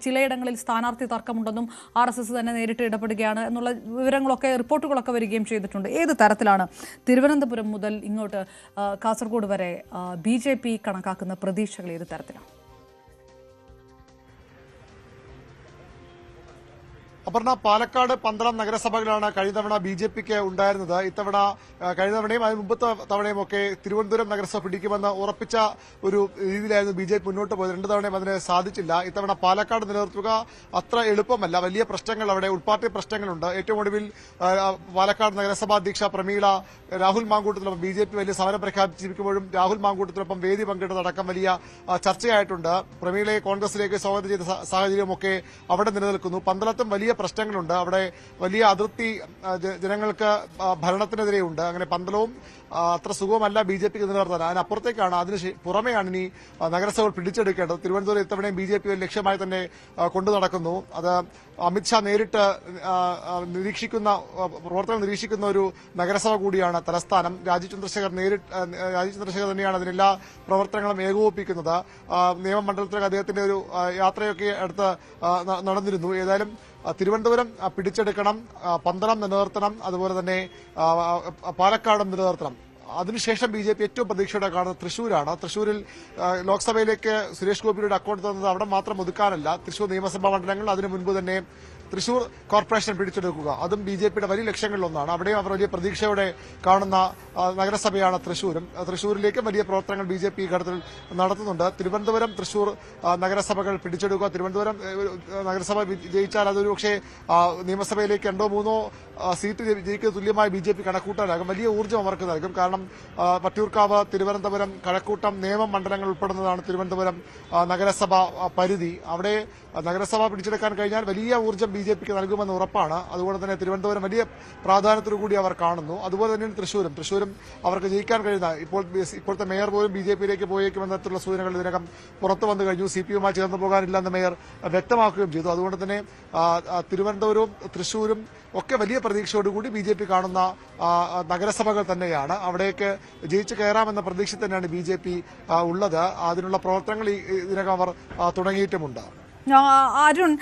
ചിലയിടങ്ങളിൽ സ്ഥാനാർത്ഥി തർക്കമുണ്ടെന്നും RSS തന്നെ നേരിട്ട് ഇടപെടുകയാണ് എന്നുള്ള വിവരങ്ങളൊക്കെ റിപ്പോർട്ടുകളൊക്കെ വരികയും ചെയ്തിട്ടുണ്ട്. ഏത് തരത്തിലാണ് തിരുവനന്തപുരം മുതൽ ഇങ്ങോട്ട് കാസർഗോഡ് വരെ BJP കണക്കാക്കുന്ന പ്രതീക്ഷകൾ ഏത് തരത്തിലാണ്? അപർണ, പാലക്കാട് 12 നഗരസഭകളാണ് കഴിഞ്ഞ തവണ BJPക്ക് ഉണ്ടായിരുന്നത്. ഇത്തവണ കഴിഞ്ഞ തവണയും അതിന് മുമ്പത്തെ തവണയും ഒക്കെ തിരുവനന്തപുരം നഗരസഭ പിടിക്കുമെന്ന് ഉറപ്പിച്ച ഒരു രീതിയിലായിരുന്നു BJP മുന്നോട്ട് പോയത്. 2 തവണയും അതിന് സാധിച്ചില്ല. ഇത്തവണ പാലക്കാട് നിലനിർത്തുക അത്ര എളുപ്പമല്ല. വലിയ പ്രശ്നങ്ങൾ അവിടെ ഉൾപാർട്ടി പ്രശ്നങ്ങളുണ്ട്. ഏറ്റവും ഒടുവിൽ പാലക്കാട് നഗരസഭാ അധ്യക്ഷ പ്രമീള രാഹുൽ മാങ്കൂട്ടത്തിനൊപ്പം BJP വലിയ സമരം പ്രഖ്യാപിച്ചിരിക്കുമ്പോഴും രാഹുൽ മാങ്കൂട്ടത്തിനൊപ്പം വേദി പങ്കിട്ടതടക്കം വലിയ ചർച്ചയായിട്ടുണ്ട്. പ്രമീളയെ കോൺഗ്രസിലേക്ക് സ്വാഗതം ചെയ്ത സാഹചര്യമൊക്കെ അവിടെ നിലനിൽക്കുന്നു. പന്തളത്തും വലിയ പ്രശ്നങ്ങളുണ്ട്. അവിടെ വലിയ അതിർത്തി ജനങ്ങൾക്ക് ഭരണത്തിനെതിരെയുണ്ട്. അങ്ങനെ പന്തളവും അത്ര സുഖമല്ല BJPക്ക് നിലനിർത്താൻ. അതിനപ്പുറത്തേക്കാണ്, അതിന് പുറമെയാണ് ഇനി നഗരസഭകൾ പിടിച്ചെടുക്കേണ്ടത്. തിരുവനന്തപുരം ഇത്തവണയും BJP ലക്ഷ്യമായി തന്നെ കൊണ്ടു നടക്കുന്നു. അത് അമിത്ഷാ നേരിട്ട് പ്രവർത്തനം നിരീക്ഷിക്കുന്ന ഒരു നഗരസഭ കൂടിയാണ് തലസ്ഥാനം. രാജീവ് ചന്ദ്രശേഖർ തന്നെയാണ് അതിനെല്ലാ പ്രവർത്തനങ്ങളും ഏകോപിപ്പിക്കുന്നത്. നിയമമണ്ഡലത്തിലേക്ക് അദ്ദേഹത്തിന്റെ ഒരു യാത്രയൊക്കെ അടുത്ത് നടന്നിരുന്നു. ഏതായാലും തിരുവനന്തപുരം പിടിച്ചെടുക്കണം, പന്തളം നിലനിർത്തണം, അതുപോലെ തന്നെ പാലക്കാടും നിലനിർത്തണം. അതിനുശേഷം BJP ഏറ്റവും പ്രതീക്ഷയോടെ കാണുന്നത് തൃശൂരാണ്. തൃശൂരിൽ ലോക്സഭയിലേക്ക് സുരേഷ് ഗോപിയുടെ അക്കൗണ്ട് തന്നത് അവിടെ മാത്രം ഒതുക്കാനല്ല, തൃശൂർ നിയമസഭാ മണ്ഡലങ്ങൾ അതിനു മുൻപ് തന്നെ തൃശൂർ കോർപ്പറേഷൻ പിടിച്ചെടുക്കുക, അതും BJPയുടെ വലിയ ലക്ഷ്യങ്ങളിലൊന്നാണ്. അവിടെയും അവർ വലിയ പ്രതീക്ഷയോടെ കാണുന്ന നഗരസഭയാണ് തൃശൂരും. തൃശൂരിലേക്കും വലിയ പ്രവർത്തനങ്ങൾ BJP ഘട്ടത്തിൽ നടത്തുന്നുണ്ട്. തിരുവനന്തപുരം തൃശൂർ നഗരസഭകൾ പിടിച്ചെടുക്കുക. തിരുവനന്തപുരം നഗരസഭ ജയിച്ചാൽ അതൊരു പക്ഷേ നിയമസഭയിലേക്ക് 2-3 സീറ്റ് ജയിക്കുന്ന തുല്യമായി BJP കണക്കൂട്ടാനാകും. വലിയ ഊർജ്ജം അവർക്ക് നൽകും. കാരണം വട്ടിയൂർക്കാവ്, തിരുവനന്തപുരം, കഴക്കൂട്ടം, നേമം മണ്ഡലങ്ങൾ ഉൾപ്പെടുന്നതാണ് തിരുവനന്തപുരം നഗരസഭ പരിധി. അവിടെ നഗരസഭ പിടിച്ചെടുക്കാൻ കഴിഞ്ഞാൽ വലിയ ഊർജ്ജം BJPക്ക് നൽകുമെന്ന് ഉറപ്പാണ്. അതുകൊണ്ട് തന്നെ തിരുവനന്തപുരം വലിയ പ്രാധാന്യത്തോടുകൂടി അവർ കാണുന്നു. അതുപോലെ തന്നെയാണ് തൃശൂരും അവർക്ക് ജയിക്കാൻ കഴിയുന്ന ഇപ്പോഴത്തെ മേയർ പോലും BJPയിലേക്ക് പോയേക്കുമെന്നതിലുള്ള സൂചനകൾ ഇതിനകം പുറത്തു വന്നു കഴിഞ്ഞു. CPI-യുമായി ചേർന്ന് പോകാനില്ലെന്ന് മേയർ വ്യക്തമാക്കുകയും ചെയ്തു. അതുകൊണ്ട് തന്നെ തിരുവനന്തപുരവും തൃശൂരും ഒക്കെ വലിയ പ്രതീക്ഷയോടുകൂടി BJP കാണുന്ന നഗരസഭകൾ തന്നെയാണ്. അവിടേക്ക് ജയിച്ചു കയറാമെന്ന പ്രതീക്ഷ തന്നെയാണ് BJP ഉള്ളത്. അതിനുള്ള പ്രവർത്തനങ്ങൾ ഇതിനകം അവർ തുടങ്ങിയിട്ടുമുണ്ട്. അരുൺ,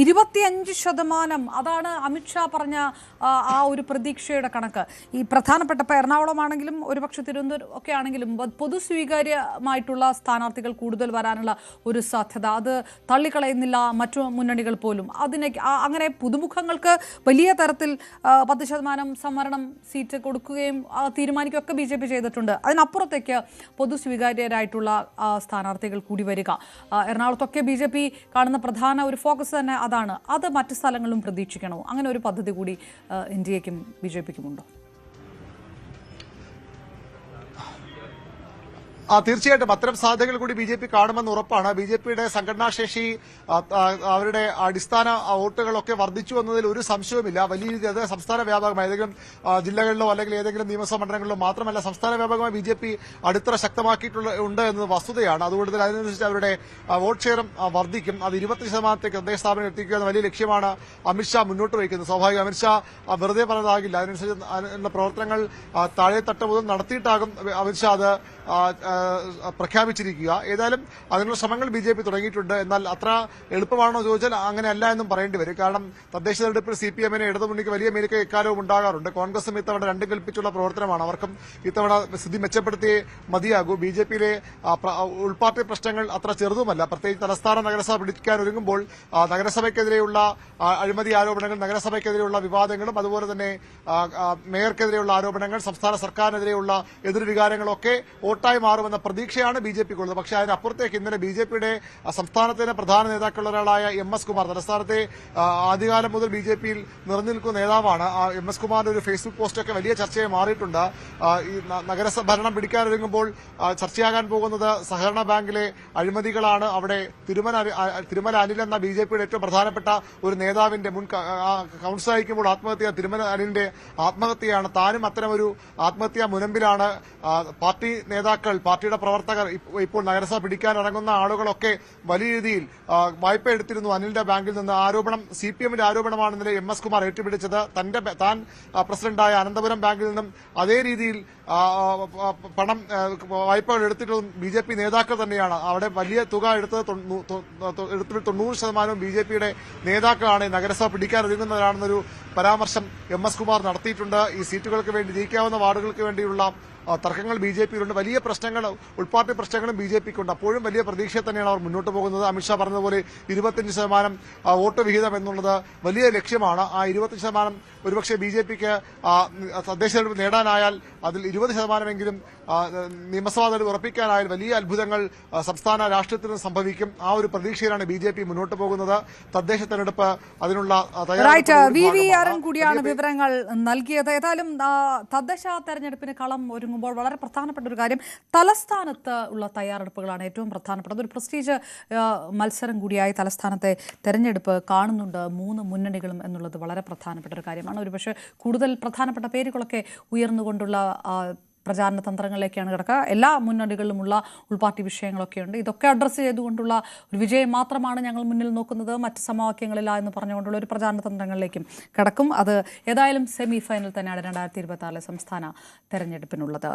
25% അതാണ് അമിത്ഷാ പറഞ്ഞ ആ ഒരു പ്രതീക്ഷയുടെ കണക്ക്. ഈ പ്രധാനപ്പെട്ട ഇപ്പോൾ എറണാകുളമാണെങ്കിലും ഒരുപക്ഷെ തിരുവനന്തപുരം ഒക്കെ ആണെങ്കിലും പൊതുസ്വീകാര്യമായിട്ടുള്ള സ്ഥാനാർത്ഥികൾ കൂടുതൽ വരാനുള്ള ഒരു സാധ്യത അത് തള്ളിക്കളയുന്നില്ല മറ്റു മുന്നണികൾ പോലും. അങ്ങനെ പുതുമുഖങ്ങൾക്ക് വലിയ തരത്തിൽ 10% സംവരണം സീറ്റ് കൊടുക്കുകയും തീരുമാനിക്കുകയൊക്കെ BJP ചെയ്തിട്ടുണ്ട്. അതിനപ്പുറത്തേക്ക് പൊതുസ്വീകാര്യരായിട്ടുള്ള സ്ഥാനാർത്ഥികൾ കൂടി വരിക. എറണാകുളത്തൊക്കെ BJP കാണുന്ന പ്രധാന ഒരു ഫോക്കസ് തന്നെ അതാണ്. അത് മറ്റു സ്ഥലങ്ങളിലും പ്രതീക്ഷിക്കണോ? അങ്ങനെ ഒരു പദ്ധതി കൂടി NDAക്കും BJPക്കും ഉണ്ടോ? തീർച്ചയായിട്ടും അത്തരം സാധ്യതകൾ കൂടി BJP കാണുമെന്ന് ഉറപ്പാണ്. BJPയുടെ സംഘടനാശേഷി, അവരുടെ അടിസ്ഥാന വോട്ടുകളൊക്കെ വർദ്ധിച്ചു എന്നതിൽ ഒരു സംശയവുമില്ല. വലിയ രീതിയിൽ അത് സംസ്ഥാന വ്യാപകമായി ഏതെങ്കിലും ജില്ലകളിലോ അല്ലെങ്കിൽ ഏതെങ്കിലും നിയമസഭാ മണ്ഡലങ്ങളിലോ മാത്രമല്ല, സംസ്ഥാന വ്യാപകമായി BJP അടിത്തറ ശക്തമാക്കിയിട്ടുണ്ട് എന്നത് വസ്തുതയാണ്. അതുകൊണ്ട് തന്നെ അതിനനുസരിച്ച് അവരുടെ വോട്ട് ഷെയറും വർദ്ധിക്കും. അത് 20% തദ്ദേശ സ്ഥാപനം എത്തിക്കുക എന്ന വലിയ ലക്ഷ്യമാണ് അമിത്ഷാ മുന്നോട്ട് വയ്ക്കുന്നത്. സ്വാഭാവികം അമിത്ഷാ വെറുതെ പറഞ്ഞതാകില്ല. അതിനനുസരിച്ച് പ്രവർത്തനങ്ങൾ താഴെത്തട്ട് മുതൽ നടത്തിയിട്ടാകും അമിത്ഷാ അത് പ്രഖ്യാപിച്ചിരിക്കുക. ഏതായാലും അതിനുള്ള ശ്രമങ്ങൾ BJP തുടങ്ങിയിട്ടുണ്ട്. എന്നാൽ അത്ര എളുപ്പമാണോ ചോദിച്ചാൽ അങ്ങനെയല്ല എന്നും പറയേണ്ടി വരും. കാരണം തദ്ദേശ തെരഞ്ഞെടുപ്പിൽ CPI-നെ ഇടതുമുന്നണിക്ക് വലിയ മേൽക്കൈ എക്കാലവും ഉണ്ടാകാറുണ്ട്. കോൺഗ്രസും ഇത്തവണ രണ്ടും കൽപ്പിച്ചുള്ള പ്രവർത്തനമാണ്. അവർക്കും ഇത്തവണ സ്ഥിതി മെച്ചപ്പെടുത്തിയേ മതിയാകൂ. BJPയിലെ ഉൾപാർട്ടി പ്രശ്നങ്ങൾ അത്ര ചെറുതുമല്ല. പ്രത്യേകിച്ച് തലസ്ഥാന നഗരസഭ പിടിക്കാൻ ഒരുങ്ങുമ്പോൾ നഗരസഭയ്ക്കെതിരെയുള്ള അഴിമതി ആരോപണങ്ങൾ, നഗരസഭയ്ക്കെതിരെയുള്ള വിവാദങ്ങളും അതുപോലെ തന്നെ മേയർക്കെതിരെയുള്ള ആരോപണങ്ങൾ, സംസ്ഥാന സർക്കാരിനെതിരെയുള്ള എതിർവികാരങ്ങളൊക്കെ വോട്ടായി മാറുമെന്ന പ്രതീക്ഷയാണ് BJPക്കുള്ളത്. പക്ഷേ അതിനപ്പുറത്തേക്ക് ഇന്നലെ BJPയുടെ സംസ്ഥാനത്തിന്റെ പ്രധാന നേതാക്കളിലൊരാളായ MS കുമാർ, തലസ്ഥാനത്തെ ആദ്യകാലം മുതൽ BJPയിൽ നിറഞ്ഞു നിൽക്കുന്ന നേതാവാണ്. MS കുമാറിന്റെ ഒരു ഫേസ്ബുക്ക് പോസ്റ്റൊക്കെ വലിയ ചർച്ചയായി മാറിയിട്ടുണ്ട്. ഈ നഗരസഭ ഭരണം പിടിക്കാനൊരുങ്ങുമ്പോൾ ചർച്ചയാകാൻ പോകുന്നത് സഹകരണ ബാങ്കിലെ അഴിമതികളാണ്. അവിടെ തിരുമല അനിൽ എന്ന BJPയുടെ ഏറ്റവും പ്രധാനപ്പെട്ട ഒരു നേതാവിന്റെ മുൻ കൌൺസിലറായിരിക്കുമ്പോൾ ആത്മഹത്യ, തിരുമല അനിലിന്റെ ആത്മഹത്യയാണ്. താനും അത്തരമൊരു ആത്മഹത്യാ മുനമ്പിലാണ്. പാർട്ടി നേതാക്കൾ, പാർട്ടിയുടെ പ്രവർത്തകർ, ഇപ്പോൾ നഗരസഭ പിടിക്കാൻ ഇറങ്ങുന്ന ആളുകളൊക്കെ വലിയ രീതിയിൽ വായ്പ എടുത്തിരുന്നു അനിലിന്റെ ബാങ്കിൽ നിന്ന്. ആരോപണം CPMന്റെ ആരോപണമാണ് ഇന്നലെ MS കുമാർ ഏറ്റുപിടിച്ചത്. താൻ പ്രസിഡന്റായ അനന്തപുരം ബാങ്കിൽ നിന്നും അതേ രീതിയിൽ പണം വായ്പകൾ എടുത്തിട്ടും BJP നേതാക്കൾ തന്നെയാണ്. അവിടെ വലിയ തുക എടുത്തത് 90% BJPയുടെ നേതാക്കളാണ്. നഗരസഭ പിടിക്കാൻ ഒരുങ്ങുന്നവരാണെന്നൊരു പരാമർശം MS കുമാർ നടത്തിയിട്ടുണ്ട്. ഈ സീറ്റുകൾക്ക് വേണ്ടി, ജയിക്കാവുന്ന വാർഡുകൾക്ക് വേണ്ടിയുള്ള തർക്കങ്ങൾ BJPയിലുണ്ട്. വലിയ പ്രശ്നങ്ങൾ, ഉൾപാർട്ടി പ്രശ്നങ്ങളും BJPക്കുണ്ട്. അപ്പോഴും വലിയ പ്രതീക്ഷയെ തന്നെയാണ് അവർ മുന്നോട്ട് പോകുന്നത്. അമിത്ഷാ പറഞ്ഞതുപോലെ 25% വോട്ട് വിഹിതം എന്നുള്ളത് വലിയ ലക്ഷ്യമാണ്. ആ 25% ഒരുപക്ഷെ BJPക്ക് തദ്ദേശ തെരഞ്ഞെടുപ്പ് നേടാനായാൽ, അതിൽ 20%എങ്കിലും നിയമസഭാ തെരഞ്ഞെടുപ്പ് ഉറപ്പിക്കാനായാൽ വലിയ അത്ഭുതങ്ങൾ സംസ്ഥാന രാഷ്ട്രീയത്തിന് സംഭവിക്കും. ആ ഒരു പ്രതീക്ഷയിലാണ് BJP മുന്നോട്ട് പോകുന്നത്. തദ്ദേശ തെരഞ്ഞെടുപ്പ് അതിനുള്ള തയ്യാറെടുപ്പ് കൂടിയാണ് വിവരങ്ങൾ നൽകിയത്. ഏതായാലും തദ്ദേശ തെരഞ്ഞെടുപ്പിന് കളം ഒരുങ്ങുമ്പോൾ വളരെ പ്രധാനപ്പെട്ട ഒരു കാര്യം തലസ്ഥാനത്ത് ഉള്ള തയ്യാറെടുപ്പുകളാണ് ഏറ്റവും പ്രധാനപ്പെട്ടത്. ഒരു പ്രസ്റ്റീജ് മത്സരം കൂടിയായി തലസ്ഥാനത്തെ തെരഞ്ഞെടുപ്പ് കാണുന്നുണ്ട് 3 മുന്നണികളും എന്നുള്ളത് വളരെ പ്രധാനപ്പെട്ട ഒരു കാര്യമാണ്. ഒരുപക്ഷെ കൂടുതൽ പ്രധാനപ്പെട്ട പേരുകളൊക്കെ ഉയർന്നുകൊണ്ടുള്ള പ്രചാരണ തന്ത്രങ്ങളിലേക്കാണ് കിടക്കുക. എല്ലാ മുന്നണികളിലുമുള്ള ഉൾപാർട്ടി വിഷയങ്ങളൊക്കെയുണ്ട്. ഇതൊക്കെ അഡ്രസ്സ് ചെയ്തുകൊണ്ടുള്ള ഒരു വിജയം മാത്രമാണ് ഞങ്ങൾ മുന്നിൽ നോക്കുന്നത്, മറ്റ് സമവാക്യങ്ങളില്ല എന്ന് പറഞ്ഞുകൊണ്ടുള്ള ഒരു പ്രചാരണ തന്ത്രങ്ങളിലേക്കും കിടക്കും. അത് ഏതായാലും സെമി ഫൈനൽ തന്നെയാണ് 2026 സംസ്ഥാന തെരഞ്ഞെടുപ്പിനുള്ളത്.